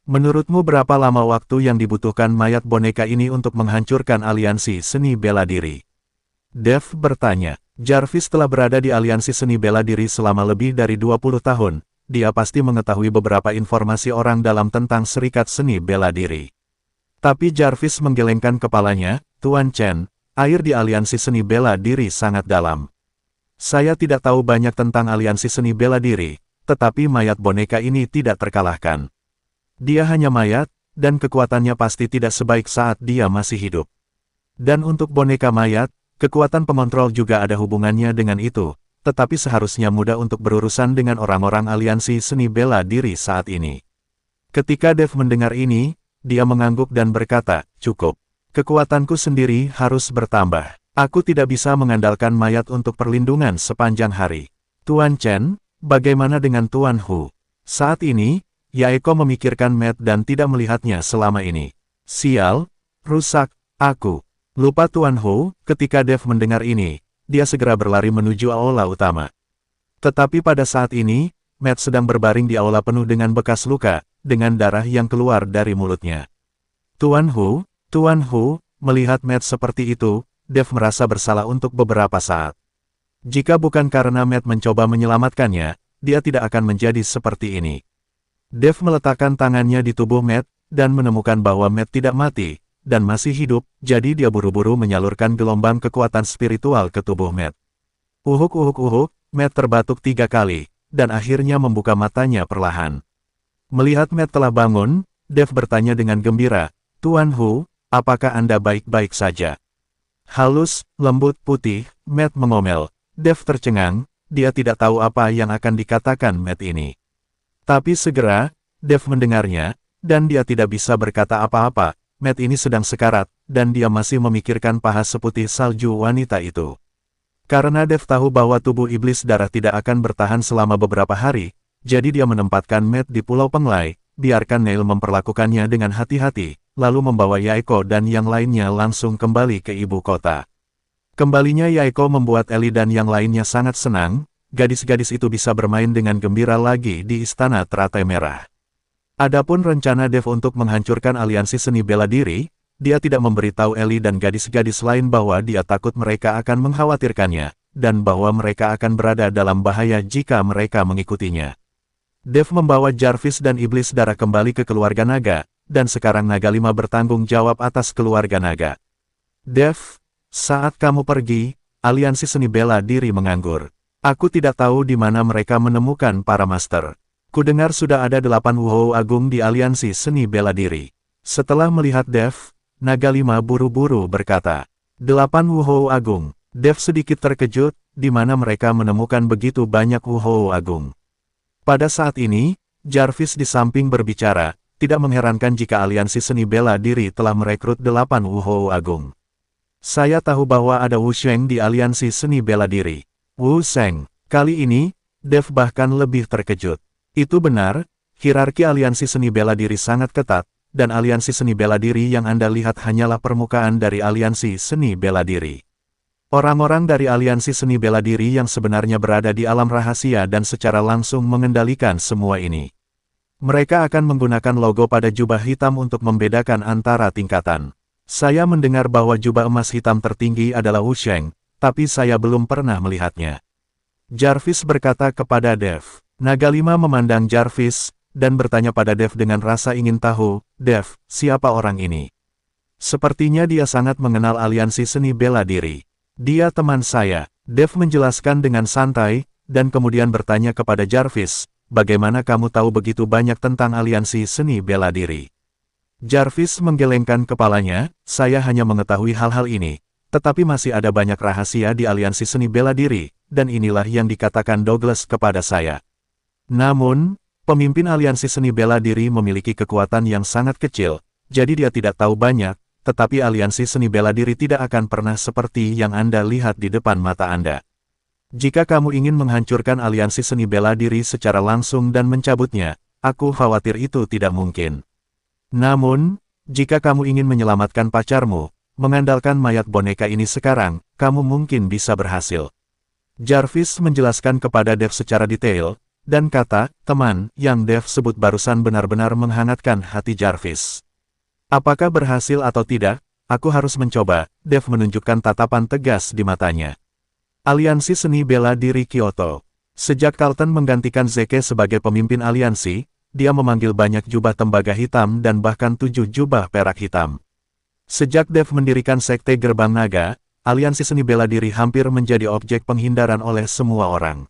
A: Menurutmu berapa lama waktu yang dibutuhkan mayat boneka ini untuk menghancurkan aliansi seni bela diri? Dev bertanya. Jarvis telah berada di aliansi seni bela diri selama lebih dari 20 tahun, dia pasti mengetahui beberapa informasi orang dalam tentang serikat seni bela diri. Tapi Jarvis menggelengkan kepalanya, Tuan Chen, air di aliansi seni bela diri sangat dalam. Saya tidak tahu banyak tentang aliansi seni bela diri, tetapi mayat boneka ini tidak terkalahkan. Dia hanya mayat, dan kekuatannya pasti tidak sebaik saat dia masih hidup. Dan untuk boneka mayat, kekuatan pengontrol juga ada hubungannya dengan itu, tetapi seharusnya mudah untuk berurusan dengan orang-orang aliansi seni bela diri saat ini. Ketika Dev mendengar ini, dia mengangguk dan berkata, cukup. Kekuatanku sendiri harus bertambah. Aku tidak bisa mengandalkan mayat untuk perlindungan sepanjang hari. Tuan Chen, bagaimana dengan Tuan Hu? Saat ini, Yaeko memikirkan Matt dan tidak melihatnya selama ini. Sial, rusak, aku. Lupa Tuan Hu. Ketika Dev mendengar ini, dia segera berlari menuju aula utama. Tetapi pada saat ini, Matt sedang berbaring di aula penuh dengan bekas luka, dengan darah yang keluar dari mulutnya. Tuan Hu, melihat Matt seperti itu, Dev merasa bersalah untuk beberapa saat. Jika bukan karena Matt mencoba menyelamatkannya, dia tidak akan menjadi seperti ini. Dev meletakkan tangannya di tubuh Matt, dan menemukan bahwa Matt tidak mati, dan masih hidup, jadi dia buru-buru menyalurkan gelombang kekuatan spiritual ke tubuh Matt. Uhuk, Matt terbatuk 3 kali, dan akhirnya membuka matanya perlahan. Melihat Matt telah bangun, Dev bertanya dengan gembira, Tuan Hu, apakah Anda baik-baik saja? Halus, lembut, putih, Matt mengomel. Dev tercengang, dia tidak tahu apa yang akan dikatakan Matt ini. Tapi segera, Dev mendengarnya, dan dia tidak bisa berkata apa-apa. Matt ini sedang sekarat, dan dia masih memikirkan paha seputih salju wanita itu. Karena Dev tahu bahwa tubuh iblis darah tidak akan bertahan selama beberapa hari, jadi dia menempatkan Matt di Pulau Penglai, biarkan Neil memperlakukannya dengan hati-hati, lalu membawa Yaeko dan yang lainnya langsung kembali ke ibu kota. Kembalinya Yaeko membuat Ellie dan yang lainnya sangat senang, gadis-gadis itu bisa bermain dengan gembira lagi di Istana Teratai Merah. Adapun rencana Dev untuk menghancurkan aliansi seni bela diri, dia tidak memberitahu Ellie dan gadis-gadis lain bahwa dia takut mereka akan mengkhawatirkannya, dan bahwa mereka akan berada dalam bahaya jika mereka mengikutinya. Dev membawa Jarvis dan Iblis Darah kembali ke keluarga naga, dan sekarang Naga Lima bertanggung jawab atas keluarga naga. Dev, saat kamu pergi, aliansi seni bela diri menganggur. Aku tidak tahu di mana mereka menemukan para master. Kudengar sudah ada 8 Wuhou Agung di aliansi seni bela diri. Setelah melihat Dev, Naga Lima buru-buru berkata, 8 Wuhou Agung. Dev sedikit terkejut, di mana mereka menemukan begitu banyak Wuhou Agung. Pada saat ini, Jarvis di samping berbicara, tidak mengherankan jika aliansi seni bela diri telah merekrut 8 Wuhou Agung. Saya tahu bahwa ada Wu Sheng di aliansi seni bela diri. Wu Sheng. Kali ini, Dev bahkan lebih terkejut. Itu benar, hierarki aliansi seni bela diri sangat ketat, dan aliansi seni bela diri yang Anda lihat hanyalah permukaan dari aliansi seni bela diri. Orang-orang dari aliansi seni bela diri yang sebenarnya berada di alam rahasia dan secara langsung mengendalikan semua ini. Mereka akan menggunakan logo pada jubah hitam untuk membedakan antara tingkatan. Saya mendengar bahwa jubah emas hitam tertinggi adalah Wu Sheng, tapi saya belum pernah melihatnya. Jarvis berkata kepada Dev. Naga Lima memandang Jarvis, dan bertanya pada Dev dengan rasa ingin tahu, Dev, siapa orang ini? Sepertinya dia sangat mengenal aliansi seni bela diri. Dia teman saya, Dev menjelaskan dengan santai, dan kemudian bertanya kepada Jarvis, bagaimana kamu tahu begitu banyak tentang aliansi seni bela diri? Jarvis menggelengkan kepalanya, saya hanya mengetahui hal-hal ini, tetapi masih ada banyak rahasia di aliansi seni bela diri, dan inilah yang dikatakan Douglas kepada saya. Namun, pemimpin aliansi seni bela diri memiliki kekuatan yang sangat kecil, jadi dia tidak tahu banyak, tetapi aliansi seni bela diri tidak akan pernah seperti yang Anda lihat di depan mata Anda. Jika kamu ingin menghancurkan aliansi seni bela diri secara langsung dan mencabutnya, aku khawatir itu tidak mungkin. Namun, jika kamu ingin menyelamatkan pacarmu, mengandalkan mayat boneka ini sekarang, kamu mungkin bisa berhasil. Jarvis menjelaskan kepada Dev secara detail, dan kata, teman, yang Dev sebut barusan benar-benar menghangatkan hati Jarvis. Apakah berhasil atau tidak, aku harus mencoba, Dev menunjukkan tatapan tegas di matanya. Aliansi Seni Bela Diri Kyoto. Sejak Carlton menggantikan Zeke sebagai pemimpin aliansi, dia memanggil banyak jubah tembaga hitam dan bahkan 7 jubah perak hitam. Sejak Dev mendirikan Sekte Gerbang Naga, aliansi seni bela diri hampir menjadi objek penghindaran oleh semua orang.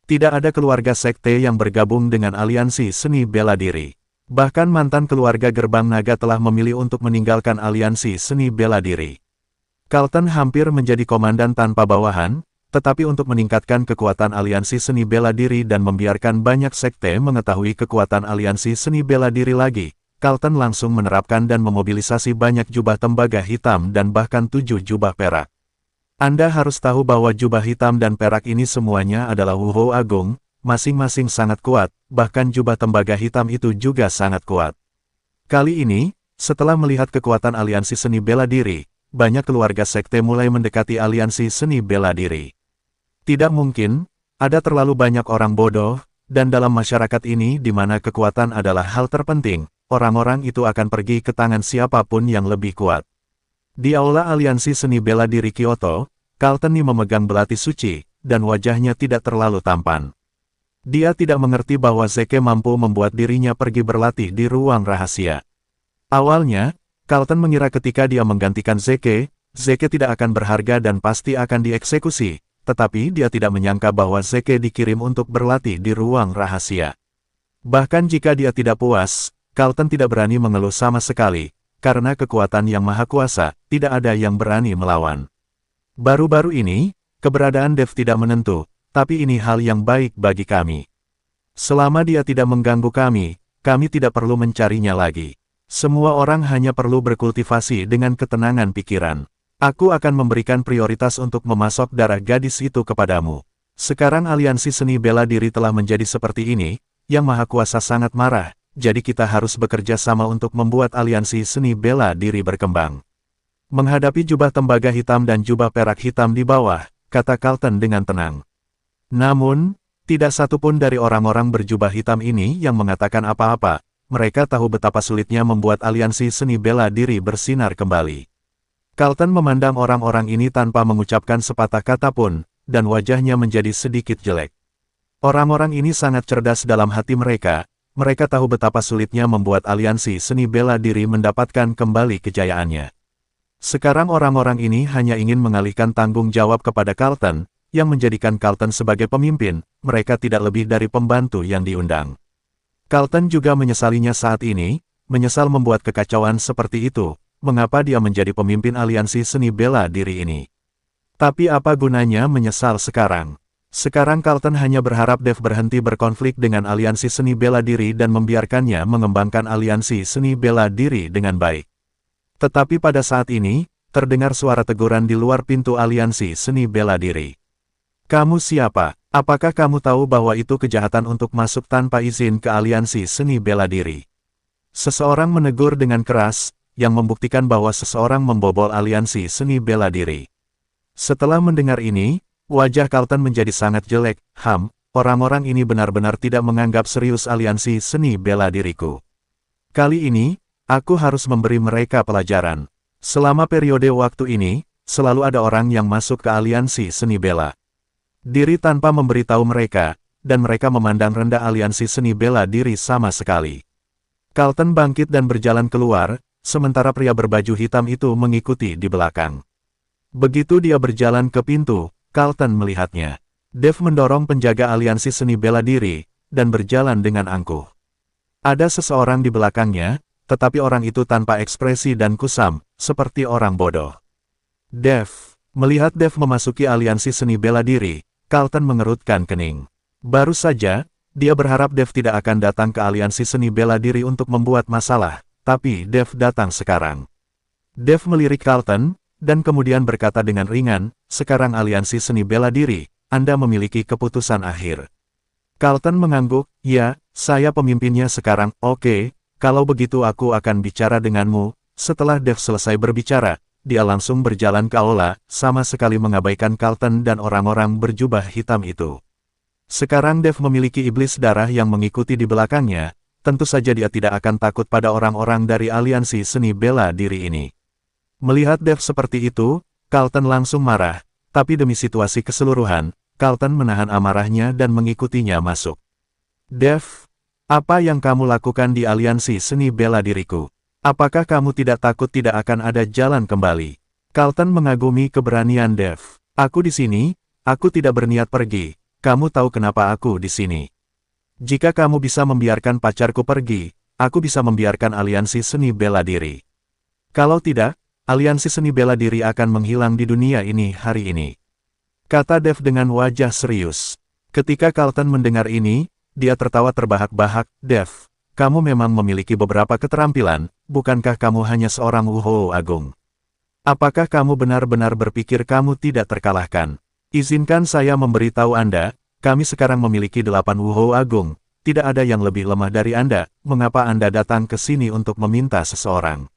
A: Tidak ada keluarga sekte yang bergabung dengan aliansi seni bela diri. Bahkan mantan keluarga Gerbang Naga telah memilih untuk meninggalkan aliansi seni bela diri. Carlton hampir menjadi komandan tanpa bawahan, tetapi untuk meningkatkan kekuatan aliansi seni bela diri dan membiarkan banyak sekte mengetahui kekuatan aliansi seni bela diri lagi, Carlton langsung menerapkan dan memobilisasi banyak jubah tembaga hitam dan bahkan 7 jubah perak. Anda harus tahu bahwa jubah hitam dan perak ini semuanya adalah Wuhou Agung, masing-masing sangat kuat, bahkan jubah tembaga hitam itu juga sangat kuat. Kali ini, setelah melihat kekuatan aliansi seni bela diri, banyak keluarga sekte mulai mendekati aliansi seni bela diri. Tidak mungkin, ada terlalu banyak orang bodoh, dan dalam masyarakat ini di mana kekuatan adalah hal terpenting, orang-orang itu akan pergi ke tangan siapapun yang lebih kuat. Di aula aliansi seni bela diri Kyoto, Carlton memegang belati suci, dan wajahnya tidak terlalu tampan. Dia tidak mengerti bahwa Zeke mampu membuat dirinya pergi berlatih di ruang rahasia. Awalnya, Carlton mengira ketika dia menggantikan Zeke, Zeke tidak akan berharga dan pasti akan dieksekusi, tetapi dia tidak menyangka bahwa Zeke dikirim untuk berlatih di ruang rahasia. Bahkan jika dia tidak puas, Carlton tidak berani mengeluh sama sekali, karena kekuatan yang maha kuasa, tidak ada yang berani melawan. Baru-baru ini, keberadaan Dev tidak menentu, tapi ini hal yang baik bagi kami. Selama dia tidak mengganggu kami tidak perlu mencarinya lagi. Semua orang hanya perlu berkultivasi dengan ketenangan pikiran. Aku akan memberikan prioritas untuk memasok darah gadis itu kepadamu. Sekarang aliansi seni bela diri telah menjadi seperti ini, yang maha kuasa sangat marah, jadi kita harus bekerja sama untuk membuat aliansi seni bela diri berkembang. Menghadapi jubah tembaga hitam dan jubah perak hitam di bawah, kata Carlton dengan tenang. Namun, tidak satupun dari orang-orang berjubah hitam ini yang mengatakan apa-apa, mereka tahu betapa sulitnya membuat aliansi seni bela diri bersinar kembali. Carlton memandang orang-orang ini tanpa mengucapkan sepatah kata pun, dan wajahnya menjadi sedikit jelek. Orang-orang ini sangat cerdas dalam hati mereka tahu betapa sulitnya membuat aliansi seni bela diri mendapatkan kembali kejayaannya. Sekarang orang-orang ini hanya ingin mengalihkan tanggung jawab kepada Carlton, yang menjadikan Carlton sebagai pemimpin, mereka tidak lebih dari pembantu yang diundang. Carlton juga menyesalinya saat ini, menyesal membuat kekacauan seperti itu, mengapa dia menjadi pemimpin aliansi seni bela diri ini. Tapi apa gunanya menyesal sekarang? Sekarang Carlton hanya berharap Dev berhenti berkonflik dengan aliansi seni bela diri dan membiarkannya mengembangkan aliansi seni bela diri dengan baik. Tetapi pada saat ini, terdengar suara teguran di luar pintu aliansi seni bela diri. Kamu siapa? Apakah kamu tahu bahwa itu kejahatan untuk masuk tanpa izin ke aliansi seni bela diri? Seseorang menegur dengan keras, yang membuktikan bahwa seseorang membobol aliansi seni bela diri. Setelah mendengar ini, wajah Carlton menjadi sangat jelek. Orang-orang ini benar-benar tidak menganggap serius aliansi seni bela diriku. Kali ini, aku harus memberi mereka pelajaran. Selama periode waktu ini, selalu ada orang yang masuk ke aliansi seni bela diri tanpa memberitahu mereka, dan mereka memandang rendah aliansi seni bela diri sama sekali. Carlton bangkit dan berjalan keluar, sementara pria berbaju hitam itu mengikuti di belakang. Begitu dia berjalan ke pintu, Carlton melihatnya. Dev mendorong penjaga aliansi seni bela diri, dan berjalan dengan angkuh. Ada seseorang di belakangnya, tetapi orang itu tanpa ekspresi dan kusam, seperti orang bodoh. Dev. Melihat Dev memasuki aliansi seni bela diri, Carlton mengerutkan kening. Baru saja, dia berharap Dev tidak akan datang ke aliansi seni bela diri untuk membuat masalah, tapi Dev datang sekarang. Dev melirik Carlton, dan kemudian berkata dengan ringan, sekarang aliansi seni bela diri, Anda memiliki keputusan akhir. Carlton mengangguk, ya, saya pemimpinnya sekarang, oke, kalau begitu aku akan bicara denganmu. Setelah Dev selesai berbicara, dia langsung berjalan ke aula, sama sekali mengabaikan Carlton dan orang-orang berjubah hitam itu. Sekarang Dev memiliki iblis darah yang mengikuti di belakangnya, tentu saja dia tidak akan takut pada orang-orang dari aliansi seni bela diri ini. Melihat Dev seperti itu, Carlton langsung marah, tapi demi situasi keseluruhan, Carlton menahan amarahnya dan mengikutinya masuk. Dev, apa yang kamu lakukan di aliansi seni bela diriku? Apakah kamu tidak takut tidak akan ada jalan kembali? Carlton mengagumi keberanian Dev. Aku di sini, aku tidak berniat pergi, kamu tahu kenapa aku di sini. Jika kamu bisa membiarkan pacarku pergi, aku bisa membiarkan aliansi seni bela diri. Kalau tidak, aliansi seni bela diri akan menghilang di dunia ini hari ini. Kata Dev dengan wajah serius. Ketika Carlton mendengar ini, dia tertawa terbahak-bahak. Dev, kamu memang memiliki beberapa keterampilan, bukankah kamu hanya seorang Wuhou Agung? Apakah kamu benar-benar berpikir kamu tidak terkalahkan? Izinkan saya memberitahu Anda, kami sekarang memiliki 8 Wuhou Agung, tidak ada yang lebih lemah dari Anda, mengapa Anda datang ke sini untuk meminta seseorang?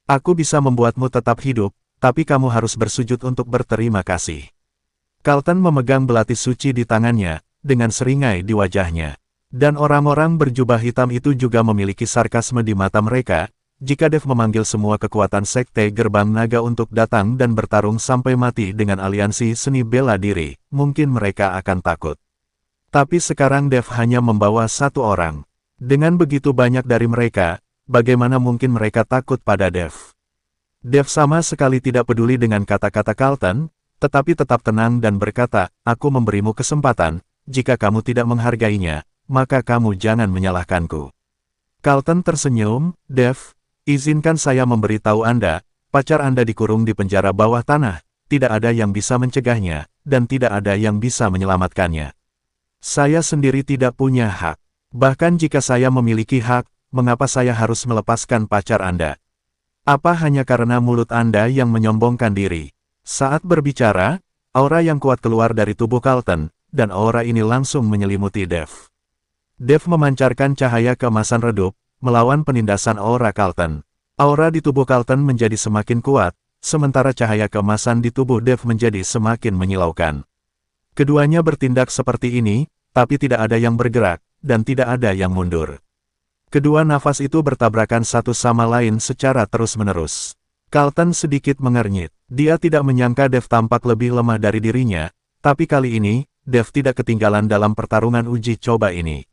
A: Aku bisa membuatmu tetap hidup, tapi kamu harus bersujud untuk berterima kasih. Carlton memegang belati suci di tangannya, dengan seringai di wajahnya. Dan orang-orang berjubah hitam itu juga memiliki sarkasme di mata mereka, jika Dev memanggil semua kekuatan sekte gerbang naga untuk datang dan bertarung sampai mati dengan aliansi seni bela diri, mungkin mereka akan takut. Tapi sekarang Dev hanya membawa satu orang. Dengan begitu banyak dari mereka, bagaimana mungkin mereka takut pada Dev? Dev sama sekali tidak peduli dengan kata-kata Carlton, tetapi tetap tenang dan berkata, aku memberimu kesempatan, jika kamu tidak menghargainya, maka kamu jangan menyalahkanku. Carlton tersenyum, Dev, izinkan saya memberitahu Anda, pacar Anda dikurung di penjara bawah tanah, tidak ada yang bisa mencegahnya, dan tidak ada yang bisa menyelamatkannya. Saya sendiri tidak punya hak. Bahkan jika saya memiliki hak, mengapa saya harus melepaskan pacar Anda? Apa hanya karena mulut Anda yang menyombongkan diri? Saat berbicara, aura yang kuat keluar dari tubuh Carlton, dan aura ini langsung menyelimuti Dev. Dev memancarkan cahaya keemasan redup, melawan penindasan aura Carlton. Aura di tubuh Carlton menjadi semakin kuat, sementara cahaya keemasan di tubuh Dev menjadi semakin menyilaukan. Keduanya bertindak seperti ini, tapi tidak ada yang bergerak, dan tidak ada yang mundur. Kedua nafas itu bertabrakan satu sama lain secara terus-menerus. Carlton sedikit mengernyit. Dia tidak menyangka Dev tampak lebih lemah dari dirinya, Tapi kali ini, Dev tidak ketinggalan dalam pertarungan uji coba ini.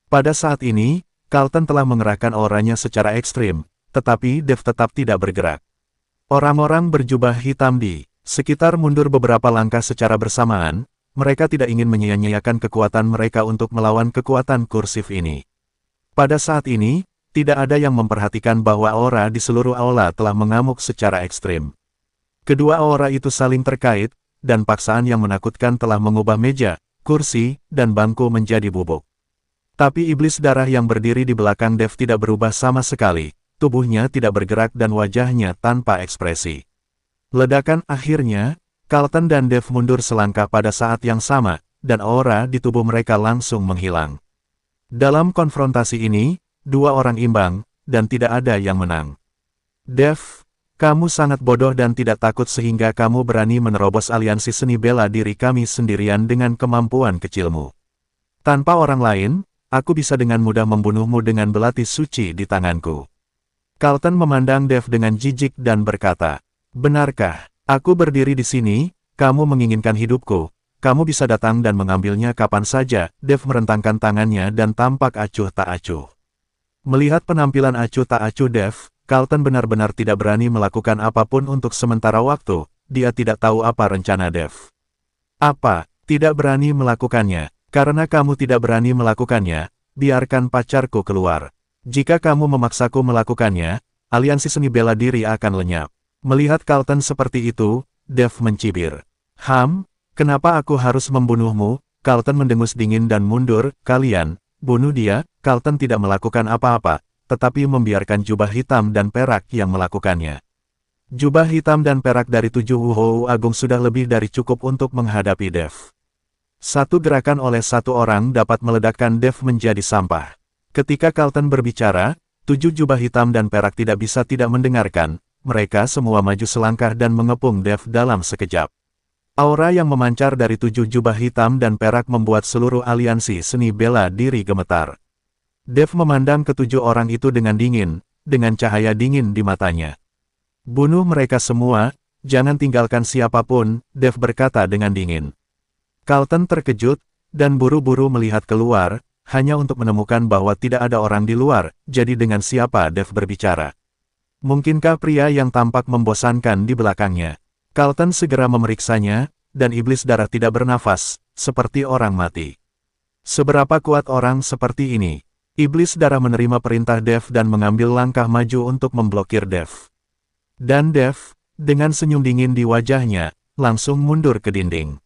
A: Pada saat ini, Carlton telah mengerahkan auranya secara ekstrim, tetapi Dev tetap tidak bergerak. Orang-orang berjubah hitam di sekitar mundur beberapa langkah secara bersamaan, mereka tidak ingin menyia-nyiakan kekuatan mereka untuk melawan kekuatan kursif ini. Pada saat ini, tidak ada yang memperhatikan bahwa aura di seluruh aula telah mengamuk secara ekstrim. Kedua aura itu saling terkait, dan paksaan yang menakutkan telah mengubah meja, kursi, dan bangku menjadi bubuk. Tapi iblis darah yang berdiri di belakang Dev tidak berubah sama sekali, tubuhnya tidak bergerak dan wajahnya tanpa ekspresi. Ledakan akhirnya, Carlton dan Dev mundur selangkah pada saat yang sama, dan aura di tubuh mereka langsung menghilang. Dalam konfrontasi ini, dua orang imbang, dan tidak ada yang menang. Dev, kamu sangat bodoh dan tidak takut sehingga kamu berani menerobos aliansi seni bela diri kami sendirian dengan kemampuan kecilmu. Tanpa orang lain, aku bisa dengan mudah membunuhmu dengan belati suci di tanganku. Carlton memandang Dev dengan jijik dan berkata, benarkah? Aku berdiri di sini, kamu menginginkan hidupku, kamu bisa datang dan mengambilnya kapan saja. Dev merentangkan tangannya dan tampak acuh tak acuh. Melihat penampilan acuh tak acuh Dev, Carlton benar-benar tidak berani melakukan apapun untuk sementara waktu, dia tidak tahu apa rencana Dev. Apa, tidak berani melakukannya? Karena kamu tidak berani melakukannya, biarkan pacarku keluar. Jika kamu memaksaku melakukannya, aliansi seni bela diri akan lenyap. Melihat Carlton seperti itu, Dev mencibir. Kenapa aku harus membunuhmu? Carlton mendengus dingin dan mundur. Kalian, bunuh dia. Carlton tidak melakukan apa-apa, tetapi membiarkan jubah hitam dan perak yang melakukannya. Jubah hitam dan perak dari 7 Wuhou Agung sudah lebih dari cukup untuk menghadapi Dev. Satu gerakan oleh satu orang dapat meledakkan Dev menjadi sampah. Ketika Carlton berbicara, 7 jubah hitam dan perak tidak bisa tidak mendengarkan. Mereka semua maju selangkah dan mengepung Dev dalam sekejap. Aura yang memancar dari 7 jubah hitam dan perak membuat seluruh aliansi seni bela diri gemetar. Dev memandang ketujuh orang itu dengan dingin, dengan cahaya dingin di matanya. Bunuh mereka semua, jangan tinggalkan siapapun, Dev berkata dengan dingin. Carlton terkejut, dan buru-buru melihat keluar, hanya untuk menemukan bahwa tidak ada orang di luar, jadi dengan siapa Dev berbicara. Mungkinkah pria yang tampak membosankan di belakangnya? Carlton segera memeriksanya, dan iblis darah tidak bernafas, seperti orang mati. Seberapa kuat orang seperti ini? Iblis darah menerima perintah Dev dan mengambil langkah maju untuk memblokir Dev. Dan Dev, dengan senyum dingin di wajahnya, langsung mundur ke dinding.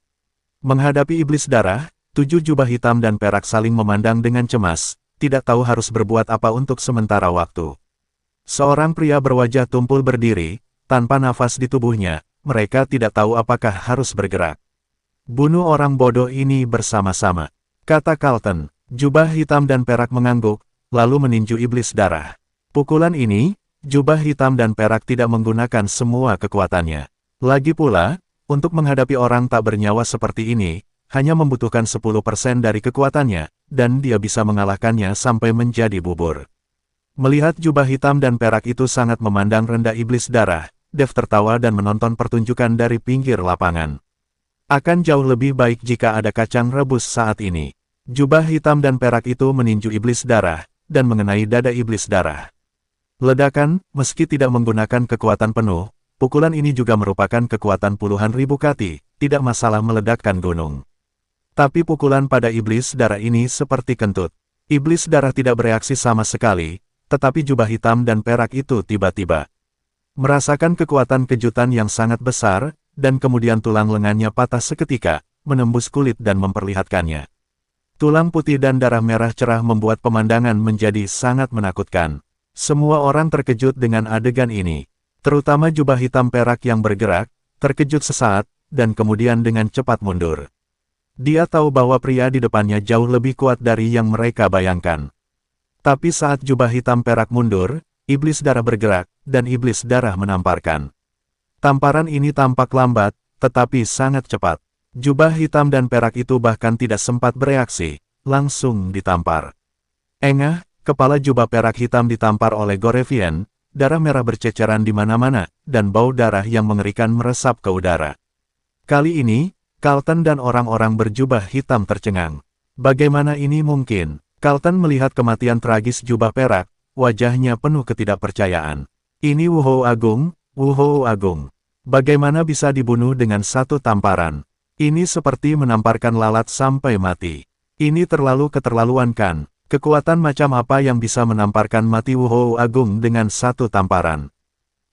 A: Menghadapi iblis darah, 7 jubah hitam dan perak saling memandang dengan cemas, tidak tahu harus berbuat apa untuk sementara waktu. Seorang pria berwajah tumpul berdiri, tanpa nafas di tubuhnya, mereka tidak tahu apakah harus bergerak. Bunuh orang bodoh ini bersama-sama, kata Carlton. Jubah hitam dan perak mengangguk, lalu meninju iblis darah. Pukulan ini, jubah hitam dan perak tidak menggunakan semua kekuatannya. Lagi pula, untuk menghadapi orang tak bernyawa seperti ini, hanya membutuhkan 10% dari kekuatannya, dan dia bisa mengalahkannya sampai menjadi bubur. Melihat jubah hitam dan perak itu sangat memandang rendah iblis darah, Dev tertawa dan menonton pertunjukan dari pinggir lapangan. Akan jauh lebih baik jika ada kacang rebus saat ini. Jubah hitam dan perak itu meninju iblis darah, dan mengenai dada iblis darah. Ledakan, meski tidak menggunakan kekuatan penuh, pukulan ini juga merupakan kekuatan puluhan ribu kati, tidak masalah meledakkan gunung. Tapi pukulan pada iblis darah ini seperti kentut. Iblis darah tidak bereaksi sama sekali, tetapi jubah hitam dan perak itu tiba-tiba merasakan kekuatan kejutan yang sangat besar, dan kemudian tulang lengannya patah seketika, menembus kulit dan memperlihatkannya. Tulang putih dan darah merah cerah membuat pemandangan menjadi sangat menakutkan. Semua orang terkejut dengan adegan ini, terutama jubah hitam perak yang bergerak, terkejut sesaat, dan kemudian dengan cepat mundur. Dia tahu bahwa pria di depannya jauh lebih kuat dari yang mereka bayangkan. Tapi saat jubah hitam perak mundur, iblis darah bergerak, dan iblis darah menamparkan. Tamparan ini tampak lambat, tetapi sangat cepat. Jubah hitam dan perak itu bahkan tidak sempat bereaksi, langsung ditampar. Engah, kepala jubah perak hitam ditampar oleh Gorevian, darah merah berceceran di mana-mana, dan bau darah yang mengerikan meresap ke udara. Kali ini, Carlton dan orang-orang berjubah hitam tercengang. Bagaimana ini mungkin? Carlton melihat kematian tragis jubah perak, wajahnya penuh ketidakpercayaan. Ini Wu Agung, Wu Agung. Bagaimana bisa dibunuh dengan satu tamparan? Ini seperti menamparkan lalat sampai mati. Ini terlalu keterlaluan kan? Kekuatan macam apa yang bisa menamparkan mati Wu Agung dengan satu tamparan?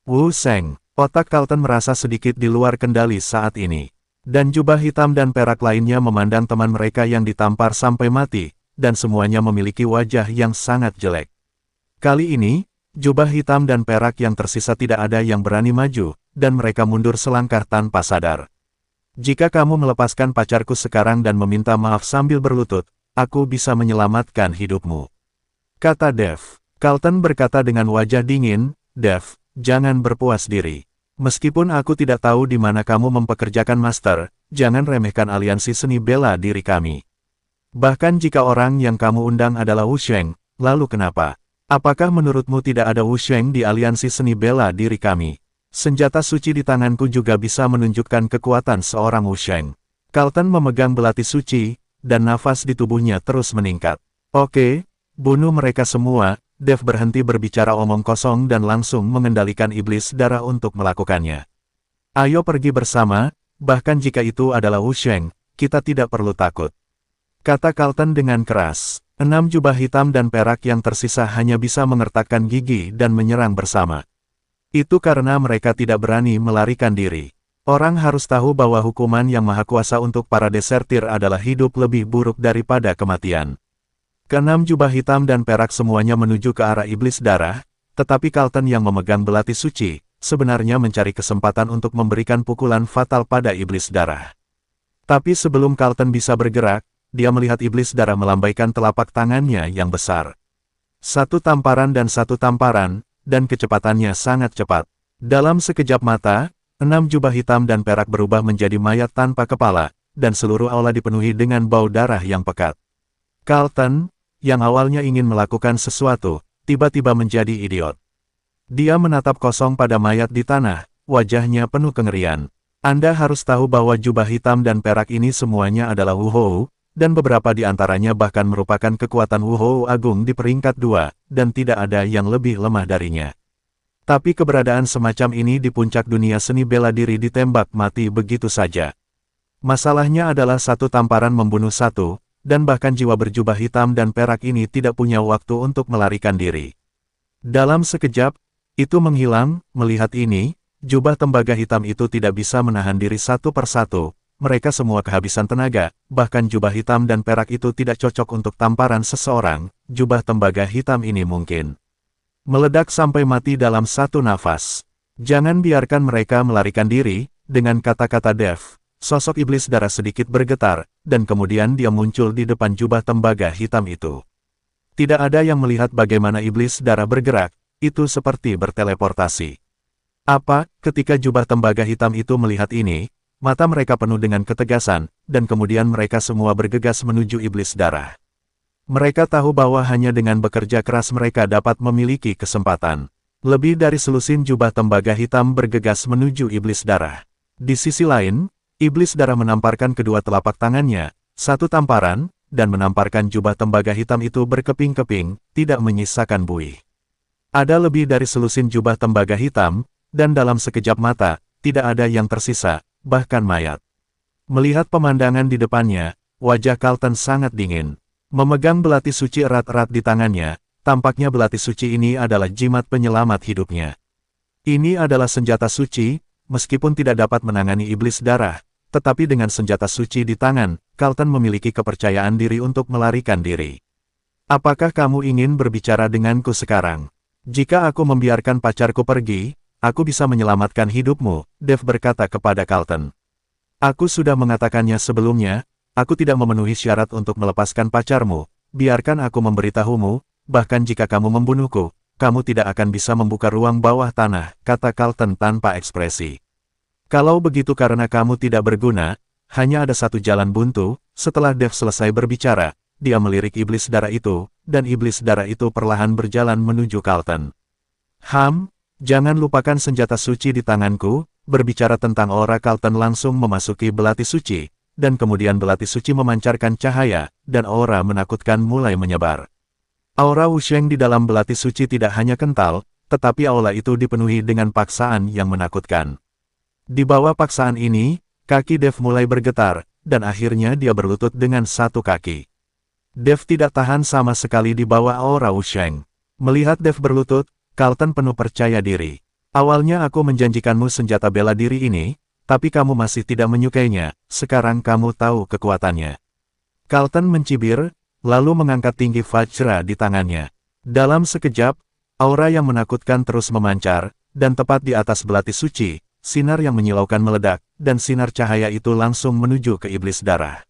A: Wu Sheng, otak Carlton merasa sedikit di luar kendali saat ini. Dan jubah hitam dan perak lainnya memandang teman mereka yang ditampar sampai mati, dan semuanya memiliki wajah yang sangat jelek. Kali ini, jubah hitam dan perak yang tersisa tidak ada yang berani maju, dan mereka mundur selangkah tanpa sadar. Jika kamu melepaskan pacarku sekarang dan meminta maaf sambil berlutut, aku bisa menyelamatkan hidupmu. Kata Dev. Carlton berkata dengan wajah dingin, Dev, jangan berpuas diri. Meskipun aku tidak tahu di mana kamu mempekerjakan master, jangan remehkan aliansi seni bela diri kami. Bahkan jika orang yang kamu undang adalah Wu Sheng, lalu kenapa? Apakah menurutmu tidak ada Wu Sheng di aliansi seni bela diri kami? Senjata suci di tanganku juga bisa menunjukkan kekuatan seorang Wu Sheng. Carlton memegang belati suci, dan nafas di tubuhnya terus meningkat. Oke, bunuh mereka semua. Dev berhenti berbicara omong kosong dan langsung mengendalikan iblis darah untuk melakukannya. Ayo pergi bersama, bahkan jika itu adalah Wu Sheng, kita tidak perlu takut. Kata Carlton dengan keras. 6 jubah hitam dan perak yang tersisa hanya bisa mengertakkan gigi dan menyerang bersama. Itu karena mereka tidak berani melarikan diri. Orang harus tahu bahwa hukuman yang maha kuasa untuk para desertir adalah hidup lebih buruk daripada kematian. Keenam jubah hitam dan perak semuanya menuju ke arah iblis darah, tetapi Carlton yang memegang belati suci, sebenarnya mencari kesempatan untuk memberikan pukulan fatal pada iblis darah. Tapi sebelum Carlton bisa bergerak, dia melihat iblis darah melambaikan telapak tangannya yang besar. Satu tamparan, dan kecepatannya sangat cepat. Dalam sekejap mata, 6 jubah hitam dan perak berubah menjadi mayat tanpa kepala, dan seluruh aula dipenuhi dengan bau darah yang pekat. Carlton, yang awalnya ingin melakukan sesuatu, tiba-tiba menjadi idiot. Dia menatap kosong pada mayat di tanah, wajahnya penuh kengerian. Anda harus tahu bahwa jubah hitam dan perak ini semuanya adalah Wu Hou, dan beberapa di antaranya bahkan merupakan kekuatan Wu Hou Agung di peringkat 2, dan tidak ada yang lebih lemah darinya. Tapi keberadaan semacam ini di puncak dunia seni bela diri ditembak mati begitu saja. Masalahnya adalah satu tamparan membunuh satu, dan bahkan jiwa berjubah hitam dan perak ini tidak punya waktu untuk melarikan diri. Dalam sekejap, itu menghilang. Melihat ini, jubah tembaga hitam itu tidak bisa menahan diri satu persatu, mereka semua kehabisan tenaga, bahkan jubah hitam dan perak itu tidak cocok untuk tamparan seseorang, jubah tembaga hitam ini mungkin meledak sampai mati dalam satu nafas. Jangan biarkan mereka melarikan diri, dengan kata-kata Dev. Sosok iblis darah sedikit bergetar, dan kemudian dia muncul di depan jubah tembaga hitam itu. Tidak ada yang melihat bagaimana iblis darah bergerak, itu seperti berteleportasi. Apa, ketika jubah tembaga hitam itu melihat ini, mata mereka penuh dengan ketegasan, dan kemudian mereka semua bergegas menuju iblis darah. Mereka tahu bahwa hanya dengan bekerja keras mereka dapat memiliki kesempatan. Lebih dari selusin jubah tembaga hitam bergegas menuju iblis darah. Di sisi lain, iblis darah menamparkan kedua telapak tangannya, satu tamparan, dan menamparkan jubah tembaga hitam itu berkeping-keping, tidak menyisakan buih. Ada lebih dari selusin jubah tembaga hitam, dan dalam sekejap mata, tidak ada yang tersisa, bahkan mayat. Melihat pemandangan di depannya, wajah Carlton sangat dingin. Memegang belati suci erat-erat di tangannya, tampaknya belati suci ini adalah jimat penyelamat hidupnya. Ini adalah senjata suci, meskipun tidak dapat menangani iblis darah, tetapi dengan senjata suci di tangan, Carlton memiliki kepercayaan diri untuk melarikan diri. Apakah kamu ingin berbicara denganku sekarang? Jika aku membiarkan pacarku pergi, aku bisa menyelamatkan hidupmu, Dev berkata kepada Carlton. Aku sudah mengatakannya sebelumnya, aku tidak memenuhi syarat untuk melepaskan pacarmu, biarkan aku memberitahumu, bahkan jika kamu membunuhku, kamu tidak akan bisa membuka ruang bawah tanah, kata Carlton tanpa ekspresi. Kalau begitu karena kamu tidak berguna, hanya ada satu jalan buntu. Setelah Dev selesai berbicara, dia melirik iblis darah itu, dan iblis darah itu perlahan berjalan menuju Carlton. Jangan lupakan senjata suci di tanganku. Berbicara tentang aura, Carlton langsung memasuki belati suci, dan kemudian belati suci memancarkan cahaya, dan aura menakutkan mulai menyebar. Aura Wusheng di dalam belati suci tidak hanya kental, tetapi aula itu dipenuhi dengan paksaan yang menakutkan. Di bawah paksaan ini, kaki Dev mulai bergetar, dan akhirnya dia berlutut dengan satu kaki. Dev tidak tahan sama sekali di bawah aura Wusheng. Melihat Dev berlutut, Carlton penuh percaya diri. Awalnya aku menjanjikanmu senjata bela diri ini, tapi kamu masih tidak menyukainya, sekarang kamu tahu kekuatannya. Carlton mencibir, lalu mengangkat tinggi Vajra di tangannya. Dalam sekejap, aura yang menakutkan terus memancar, dan tepat di atas belati suci, sinar yang menyilaukan meledak, dan sinar cahaya itu langsung menuju ke iblis darah.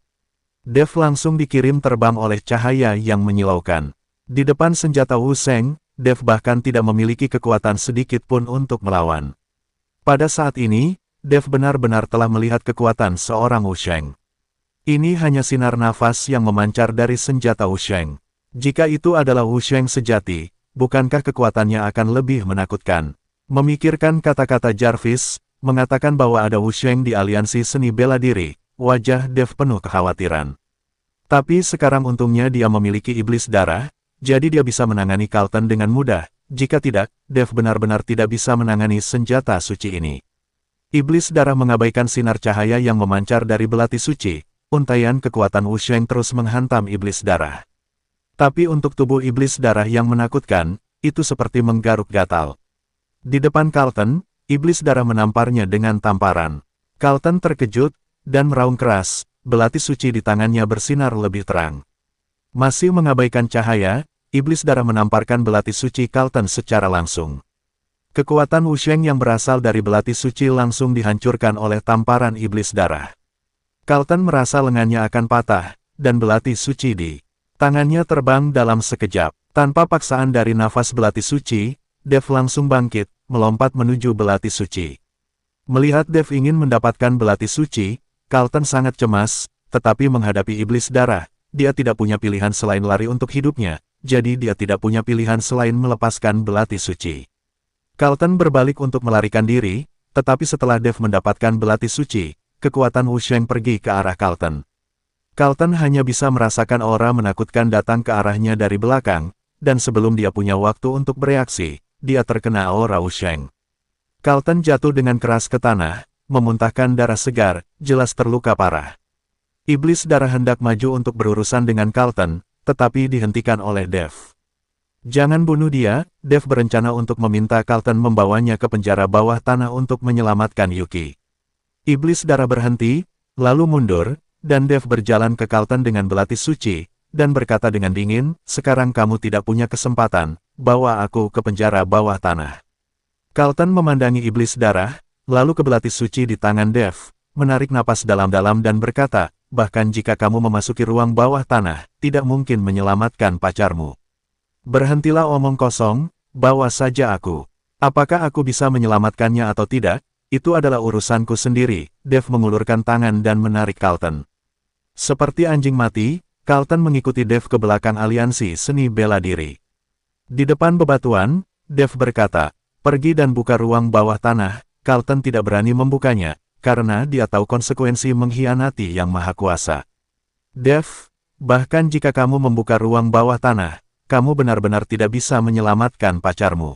A: Dev langsung dikirim terbang oleh cahaya yang menyilaukan. Di depan senjata Wusheng, Dev bahkan tidak memiliki kekuatan sedikit pun untuk melawan. Pada saat ini, Dev benar-benar telah melihat kekuatan seorang Wusheng. Ini hanya sinar nafas yang memancar dari senjata Wusheng. Jika itu adalah Wusheng sejati, bukankah kekuatannya akan lebih menakutkan? Memikirkan kata-kata Jarvis, mengatakan bahwa ada Wusheng di aliansi seni bela diri, wajah Dev penuh kekhawatiran. Tapi sekarang untungnya dia memiliki iblis darah, jadi dia bisa menangani Carlton dengan mudah. Jika tidak, Dev benar-benar tidak bisa menangani senjata suci ini. Iblis darah mengabaikan sinar cahaya yang memancar dari belati suci. Untaian kekuatan Wusheng terus menghantam iblis darah. Tapi untuk tubuh iblis darah yang menakutkan, itu seperti menggaruk gatal. Di depan Carlton, iblis darah menamparnya dengan tamparan. Carlton terkejut, dan meraung keras, belati suci di tangannya bersinar lebih terang. Masih mengabaikan cahaya, iblis darah menamparkan belati suci Carlton secara langsung. Kekuatan Wusheng yang berasal dari belati suci langsung dihancurkan oleh tamparan iblis darah. Carlton merasa lengannya akan patah, dan belati suci di tangannya terbang dalam sekejap. Tanpa paksaan dari nafas belati suci, Dev langsung bangkit, melompat menuju belati suci. Melihat Dev ingin mendapatkan belati suci, Carlton sangat cemas, tetapi menghadapi iblis darah, dia tidak punya pilihan selain lari untuk hidupnya. Jadi dia tidak punya pilihan selain melepaskan belati suci. Carlton berbalik untuk melarikan diri, tetapi setelah Dev mendapatkan belati suci, kekuatan Wusheng pergi ke arah Carlton. Carlton hanya bisa merasakan aura menakutkan datang ke arahnya dari belakang, dan sebelum dia punya waktu untuk bereaksi, dia terkena aura Wusheng. Carlton jatuh dengan keras ke tanah, memuntahkan darah segar, jelas terluka parah. Iblis darah hendak maju untuk berurusan dengan Carlton, tetapi dihentikan oleh Dev. Jangan bunuh dia, Dev berencana untuk meminta Carlton membawanya ke penjara bawah tanah untuk menyelamatkan Yuki. Iblis darah berhenti, lalu mundur, dan Dev berjalan ke Carlton dengan belati suci, dan berkata dengan dingin, sekarang kamu tidak punya kesempatan, bawa aku ke penjara bawah tanah. Carlton memandangi iblis darah, lalu ke belati suci di tangan Dev, menarik napas dalam-dalam dan berkata, bahkan jika kamu memasuki ruang bawah tanah, tidak mungkin menyelamatkan pacarmu. Berhentilah omong kosong, bawa saja aku. Apakah aku bisa menyelamatkannya atau tidak, itu adalah urusanku sendiri. Dev mengulurkan tangan dan menarik Carlton. Seperti anjing mati, Carlton mengikuti Dev ke belakang aliansi seni bela diri. Di depan bebatuan, Dev berkata, pergi dan buka ruang bawah tanah. Carlton tidak berani membukanya, karena dia tahu konsekuensi mengkhianati Yang Maha Kuasa. Dev, bahkan jika kamu membuka ruang bawah tanah, kamu benar-benar tidak bisa menyelamatkan pacarmu.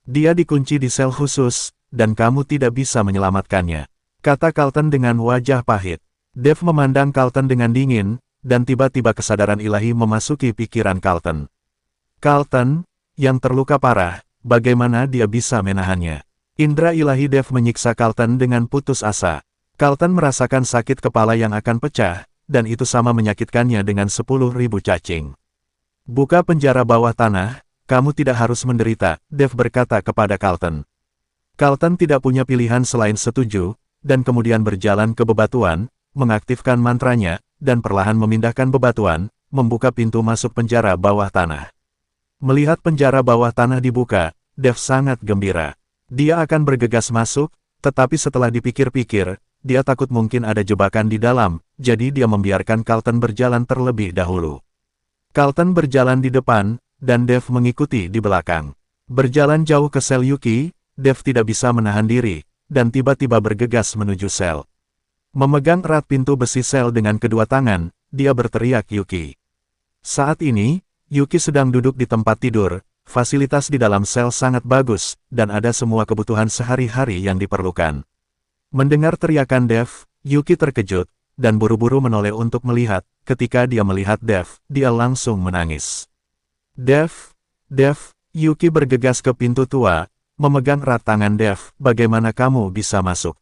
A: Dia dikunci di sel khusus, dan kamu tidak bisa menyelamatkannya, kata Carlton dengan wajah pahit. Dev memandang Carlton dengan dingin, dan tiba-tiba kesadaran ilahi memasuki pikiran Carlton. Carlton, yang terluka parah, bagaimana dia bisa menahannya? Indra ilahi Dev menyiksa Carlton dengan putus asa. Carlton merasakan sakit kepala yang akan pecah, dan itu sama menyakitkannya dengan 10.000 cacing. Buka penjara bawah tanah, kamu tidak harus menderita, Dev berkata kepada Carlton. Carlton tidak punya pilihan selain setuju, dan kemudian berjalan ke bebatuan, mengaktifkan mantranya, dan perlahan memindahkan bebatuan, membuka pintu masuk penjara bawah tanah. Melihat penjara bawah tanah dibuka, Dev sangat gembira. Dia akan bergegas masuk, tetapi setelah dipikir-pikir, dia takut mungkin ada jebakan di dalam, jadi dia membiarkan Carlton berjalan terlebih dahulu. Carlton berjalan di depan, dan Dev mengikuti di belakang. Berjalan jauh ke sel Yuki, Dev tidak bisa menahan diri, dan tiba-tiba bergegas menuju sel. Memegang erat pintu besi sel dengan kedua tangan, dia berteriak Yuki. Saat ini, Yuki sedang duduk di tempat tidur, fasilitas di dalam sel sangat bagus, dan ada semua kebutuhan sehari-hari yang diperlukan. Mendengar teriakan Dev, Yuki terkejut, dan buru-buru menoleh untuk melihat. Ketika dia melihat Dev, dia langsung menangis. Dev, Yuki bergegas ke pintu tua, memegang erat tangan Dev. Bagaimana kamu bisa masuk?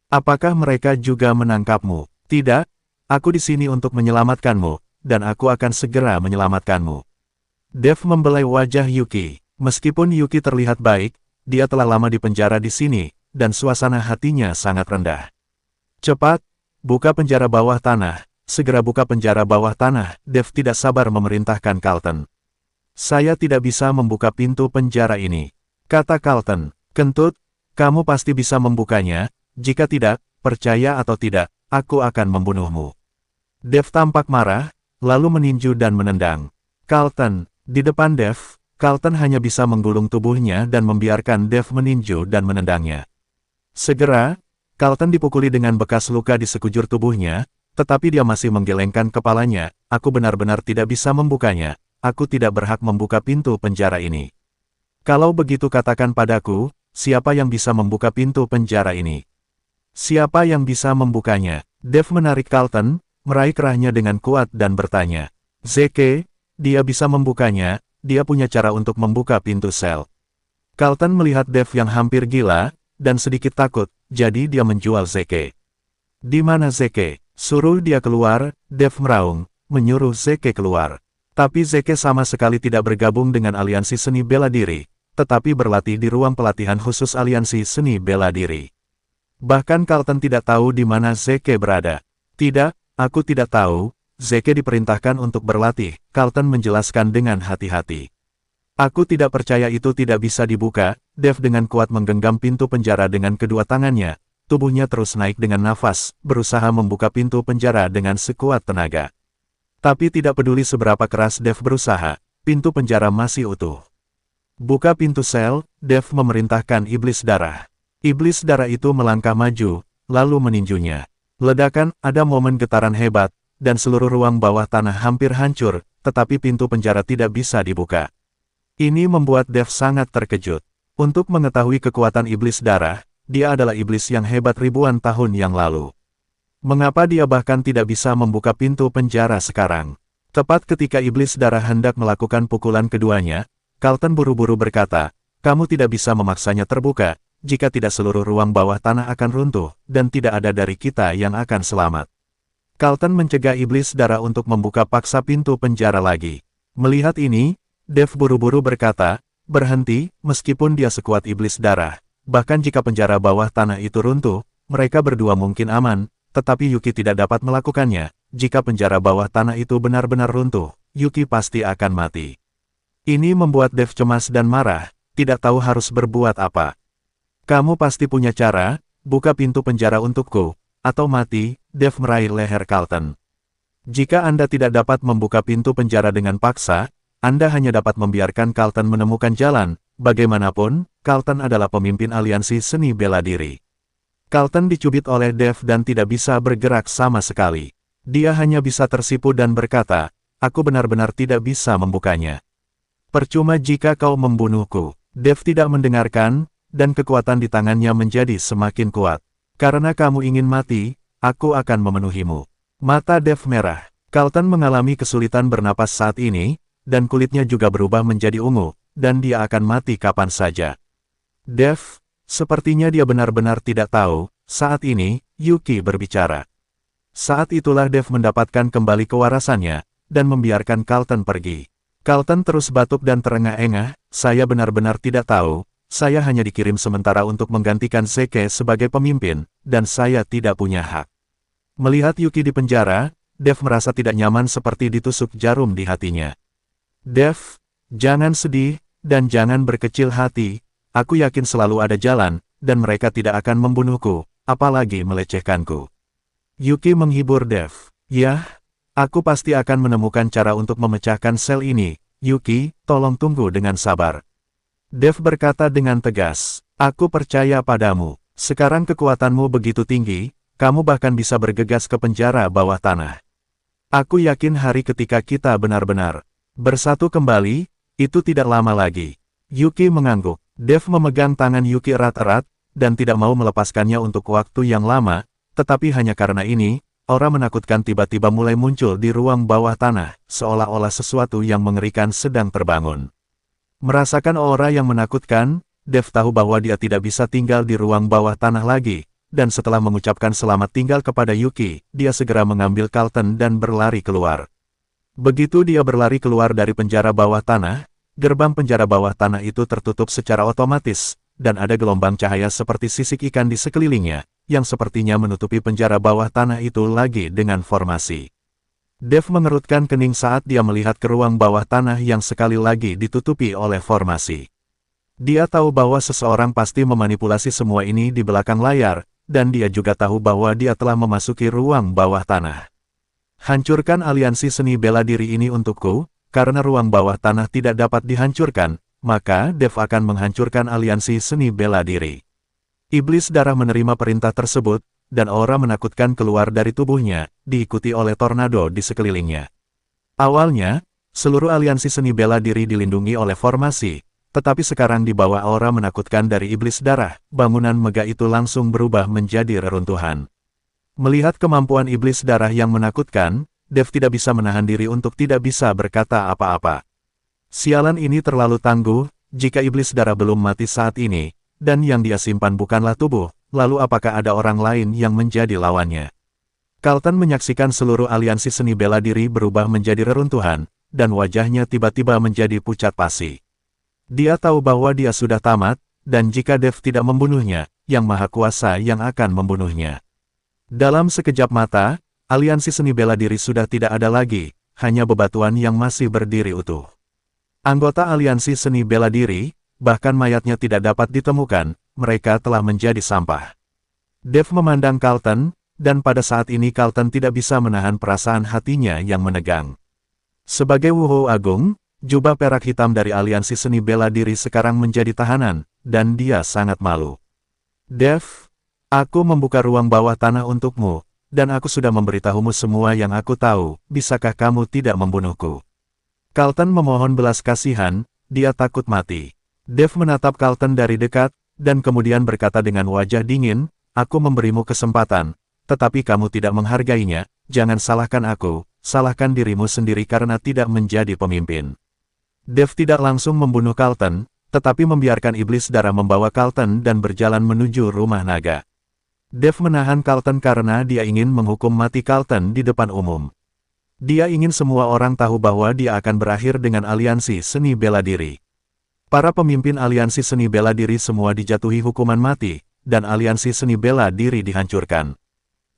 A: Apakah mereka juga menangkapmu? Tidak, aku di sini untuk menyelamatkanmu, dan aku akan segera menyelamatkanmu. Dev membelai wajah Yuki. Meskipun Yuki terlihat baik, dia telah lama di penjara di sini, dan suasana hatinya sangat rendah. Cepat, buka penjara bawah tanah. Segera buka penjara bawah tanah. Dev tidak sabar memerintahkan Carlton. Saya tidak bisa membuka pintu penjara ini, kata Carlton. Kentut, kamu pasti bisa membukanya. Jika tidak, percaya atau tidak, aku akan membunuhmu. Dev tampak marah, lalu meninju dan menendang. Carlton, di depan Dev, Carlton hanya bisa menggulung tubuhnya dan membiarkan Dev meninju dan menendangnya. Segera, Carlton dipukuli dengan bekas luka di sekujur tubuhnya, tetapi dia masih menggelengkan kepalanya. Aku benar-benar tidak bisa membukanya. Aku tidak berhak membuka pintu penjara ini. Kalau begitu katakan padaku, siapa yang bisa membuka pintu penjara ini? Siapa yang bisa membukanya? Dev menarik Carlton, meraih kerahnya dengan kuat dan bertanya. Zeke, dia bisa membukanya, dia punya cara untuk membuka pintu sel. Carlton melihat Dev yang hampir gila, dan sedikit takut, jadi dia menjual Zeke. Di mana Zeke? Suruh dia keluar, Dev meraung, menyuruh Zeke keluar. Tapi Zeke sama sekali tidak bergabung dengan aliansi seni bela diri, tetapi berlatih di ruang pelatihan khusus aliansi seni bela diri. Bahkan Carlton tidak tahu di mana Zeke berada. Tidak, aku tidak tahu, Zeke diperintahkan untuk berlatih, Carlton menjelaskan dengan hati-hati. Aku tidak percaya itu tidak bisa dibuka. Dev dengan kuat menggenggam pintu penjara dengan kedua tangannya. Tubuhnya terus naik dengan nafas, berusaha membuka pintu penjara dengan sekuat tenaga. Tapi tidak peduli seberapa keras Dev berusaha, pintu penjara masih utuh. Buka pintu sel, Dev memerintahkan iblis darah. Iblis darah itu melangkah maju, lalu meninjunya. Ledakan, ada momen getaran hebat, dan seluruh ruang bawah tanah hampir hancur, tetapi pintu penjara tidak bisa dibuka. Ini membuat Dev sangat terkejut. Untuk mengetahui kekuatan iblis darah, dia adalah iblis yang hebat ribuan tahun yang lalu. Mengapa dia bahkan tidak bisa membuka pintu penjara sekarang? Tepat ketika iblis darah hendak melakukan pukulan keduanya, Carlton buru-buru berkata, kamu tidak bisa memaksanya terbuka, jika tidak seluruh ruang bawah tanah akan runtuh, dan tidak ada dari kita yang akan selamat. Carlton mencegah iblis darah untuk membuka paksa pintu penjara lagi. Melihat ini, Dev buru-buru berkata, berhenti, meskipun dia sekuat iblis darah. Bahkan jika penjara bawah tanah itu runtuh, mereka berdua mungkin aman, tetapi Yuki tidak dapat melakukannya. Jika penjara bawah tanah itu benar-benar runtuh, Yuki pasti akan mati. Ini membuat Dev cemas dan marah, tidak tahu harus berbuat apa. Kamu pasti punya cara, buka pintu penjara untukku, atau mati. Dev meraih leher Carlton. Jika Anda tidak dapat membuka pintu penjara dengan paksa, Anda hanya dapat membiarkan Carlton menemukan jalan. Bagaimanapun, Carlton adalah pemimpin aliansi seni bela diri. Carlton dicubit oleh Dev dan tidak bisa bergerak sama sekali. Dia hanya bisa tersipu dan berkata, aku benar-benar tidak bisa membukanya. Percuma jika kau membunuhku. Dev tidak mendengarkan, dan kekuatan di tangannya menjadi semakin kuat. Karena kamu ingin mati, aku akan memenuhimu. Mata Dev merah. Carlton mengalami kesulitan bernapas saat ini, dan kulitnya juga berubah menjadi ungu. Dan dia akan mati kapan saja. Dev, sepertinya dia benar-benar tidak tahu, saat ini, Yuki berbicara. Saat itulah Dev mendapatkan kembali kewarasannya, dan membiarkan Carlton pergi. Carlton terus batuk dan terengah-engah, saya benar-benar tidak tahu, saya hanya dikirim sementara untuk menggantikan Zeke sebagai pemimpin, dan saya tidak punya hak. Melihat Yuki di penjara, Dev merasa tidak nyaman seperti ditusuk jarum di hatinya. Dev, jangan sedih, dan jangan berkecil hati, aku yakin selalu ada jalan, dan mereka tidak akan membunuhku, apalagi melecehkanku. Yuki menghibur Dev. Yah, aku pasti akan menemukan cara untuk memecahkan sel ini, Yuki, tolong tunggu dengan sabar. Dev berkata dengan tegas, aku percaya padamu, sekarang kekuatanmu begitu tinggi, kamu bahkan bisa bergegas ke penjara bawah tanah. Aku yakin hari ketika kita benar-benar bersatu kembali, itu tidak lama lagi. Yuki mengangguk. Dev memegang tangan Yuki erat-erat, dan tidak mau melepaskannya untuk waktu yang lama, tetapi hanya karena ini, aura menakutkan tiba-tiba mulai muncul di ruang bawah tanah, seolah-olah sesuatu yang mengerikan sedang terbangun. Merasakan aura yang menakutkan, Dev tahu bahwa dia tidak bisa tinggal di ruang bawah tanah lagi, dan setelah mengucapkan selamat tinggal kepada Yuki, dia segera mengambil Carlton dan berlari keluar. Begitu dia berlari keluar dari penjara bawah tanah, gerbang penjara bawah tanah itu tertutup secara otomatis, dan ada gelombang cahaya seperti sisik ikan di sekelilingnya, yang sepertinya menutupi penjara bawah tanah itu lagi dengan formasi. Dev mengerutkan kening saat dia melihat ke ruang bawah tanah yang sekali lagi ditutupi oleh formasi. Dia tahu bahwa seseorang pasti memanipulasi semua ini di belakang layar, dan dia juga tahu bahwa dia telah memasuki ruang bawah tanah. Hancurkan aliansi seni bela diri ini untukku, karena ruang bawah tanah tidak dapat dihancurkan, maka Dev akan menghancurkan aliansi seni bela diri. Iblis darah menerima perintah tersebut, dan aura menakutkan keluar dari tubuhnya, diikuti oleh tornado di sekelilingnya. Awalnya, seluruh aliansi seni bela diri dilindungi oleh formasi, tetapi sekarang di bawah aura menakutkan dari iblis darah, bangunan megah itu langsung berubah menjadi reruntuhan. Melihat kemampuan iblis darah yang menakutkan, Dev tidak bisa menahan diri untuk tidak bisa berkata apa-apa. Sialan ini terlalu tangguh, jika iblis darah belum mati saat ini, dan yang dia simpan bukanlah tubuh, lalu apakah ada orang lain yang menjadi lawannya? Carlton menyaksikan seluruh aliansi seni bela diri berubah menjadi reruntuhan, dan wajahnya tiba-tiba menjadi pucat pasi. Dia tahu bahwa dia sudah tamat, dan jika Dev tidak membunuhnya, Yang Maha Kuasa yang akan membunuhnya. Dalam sekejap mata, aliansi seni bela diri sudah tidak ada lagi, hanya bebatuan yang masih berdiri utuh. Anggota aliansi seni bela diri, bahkan mayatnya tidak dapat ditemukan, mereka telah menjadi sampah. Dev memandang Carlton, dan pada saat ini Carlton tidak bisa menahan perasaan hatinya yang menegang. Sebagai Wuhou Agung, jubah perak hitam dari aliansi seni bela diri sekarang menjadi tahanan, dan dia sangat malu. Dev, aku membuka ruang bawah tanah untukmu, dan aku sudah memberitahumu semua yang aku tahu, bisakah kamu tidak membunuhku? Carlton memohon belas kasihan, dia takut mati. Dev menatap Carlton dari dekat, dan kemudian berkata dengan wajah dingin, aku memberimu kesempatan, tetapi kamu tidak menghargainya, jangan salahkan aku, salahkan dirimu sendiri karena tidak menjadi pemimpin. Dev tidak langsung membunuh Carlton, tetapi membiarkan iblis darah membawa Carlton dan berjalan menuju rumah naga. Dev menahan Carlton karena dia ingin menghukum mati Carlton di depan umum. Dia ingin semua orang tahu bahwa dia akan berakhir dengan aliansi seni bela diri. Para pemimpin aliansi seni bela diri semua dijatuhi hukuman mati, dan aliansi seni bela diri dihancurkan.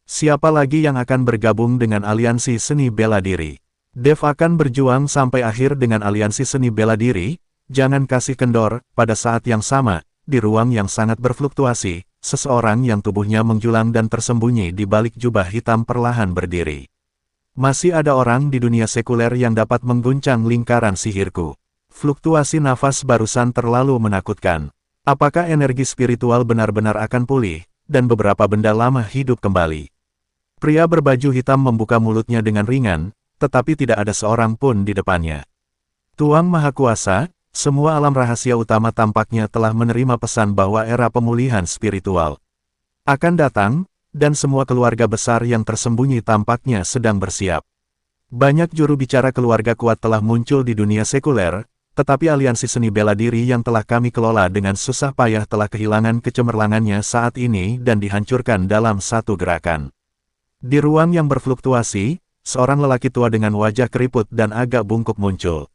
A: Siapa lagi yang akan bergabung dengan aliansi seni bela diri? Dev akan berjuang sampai akhir dengan aliansi seni bela diri, jangan kasih kendor. Pada saat yang sama, di ruang yang sangat berfluktuasi, seseorang yang tubuhnya menjulang dan tersembunyi di balik jubah hitam perlahan berdiri. Masih ada orang di dunia sekuler yang dapat mengguncang lingkaran sihirku. Fluktuasi nafas barusan terlalu menakutkan. Apakah energi spiritual benar-benar akan pulih, dan beberapa benda lama hidup kembali? Pria berbaju hitam membuka mulutnya dengan ringan, tetapi tidak ada seorang pun di depannya. Tuang Maha Kuasa, semua alam rahasia utama tampaknya telah menerima pesan bahwa era pemulihan spiritual akan datang, dan semua keluarga besar yang tersembunyi tampaknya sedang bersiap. Banyak juru bicara keluarga kuat telah muncul di dunia sekuler, tetapi aliansi seni bela diri yang telah kami kelola dengan susah payah telah kehilangan kecemerlangannya saat ini dan dihancurkan dalam satu gerakan. Di ruang yang berfluktuasi, seorang lelaki tua dengan wajah keriput dan agak bungkuk muncul.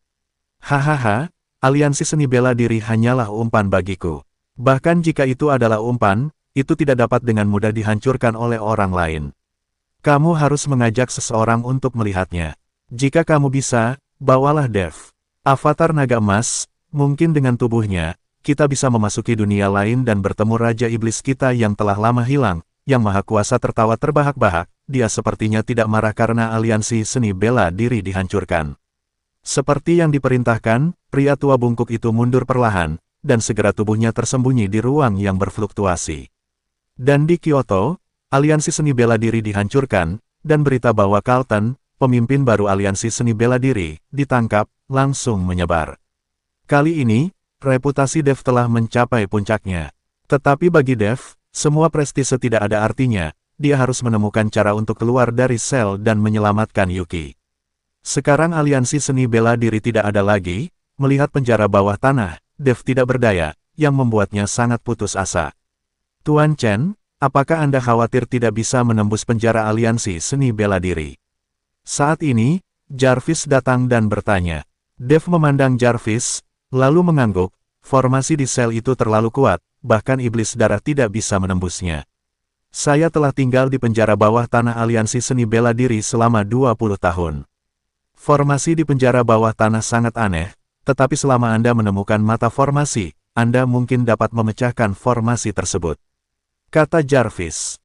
A: Hahaha, aliansi seni bela diri hanyalah umpan bagiku. Bahkan jika itu adalah umpan, itu tidak dapat dengan mudah dihancurkan oleh orang lain. Kamu harus mengajak seseorang untuk melihatnya. Jika kamu bisa, bawalah Dev. Avatar naga emas, mungkin dengan tubuhnya, kita bisa memasuki dunia lain dan bertemu Raja Iblis kita yang telah lama hilang. Yang Maha Kuasa tertawa terbahak-bahak, dia sepertinya tidak marah karena aliansi seni bela diri dihancurkan. Seperti yang diperintahkan, pria tua bungkuk itu mundur perlahan, dan segera tubuhnya tersembunyi di ruang yang berfluktuasi. Dan di Kyoto, Aliansi Seni Bela Diri dihancurkan, dan berita bahwa Carlton, pemimpin baru Aliansi Seni Bela Diri, ditangkap, langsung menyebar. Kali ini, reputasi Dev telah mencapai puncaknya. Tetapi bagi Dev, semua prestise tidak ada artinya, dia harus menemukan cara untuk keluar dari sel dan menyelamatkan Yuki. Sekarang Aliansi Seni Bela Diri tidak ada lagi, melihat penjara bawah tanah, Dev tidak berdaya, yang membuatnya sangat putus asa. Tuan Chen, apakah Anda khawatir tidak bisa menembus penjara Aliansi Seni Bela Diri? Saat ini, Jarvis datang dan bertanya. Dev memandang Jarvis, lalu mengangguk, formasi di sel itu terlalu kuat, bahkan iblis darah tidak bisa menembusnya. Saya telah tinggal di penjara bawah tanah Aliansi Seni Bela Diri selama 20 tahun. Formasi di penjara bawah tanah sangat aneh, tetapi selama Anda menemukan mata formasi, Anda mungkin dapat memecahkan formasi tersebut. Kata Jarvis.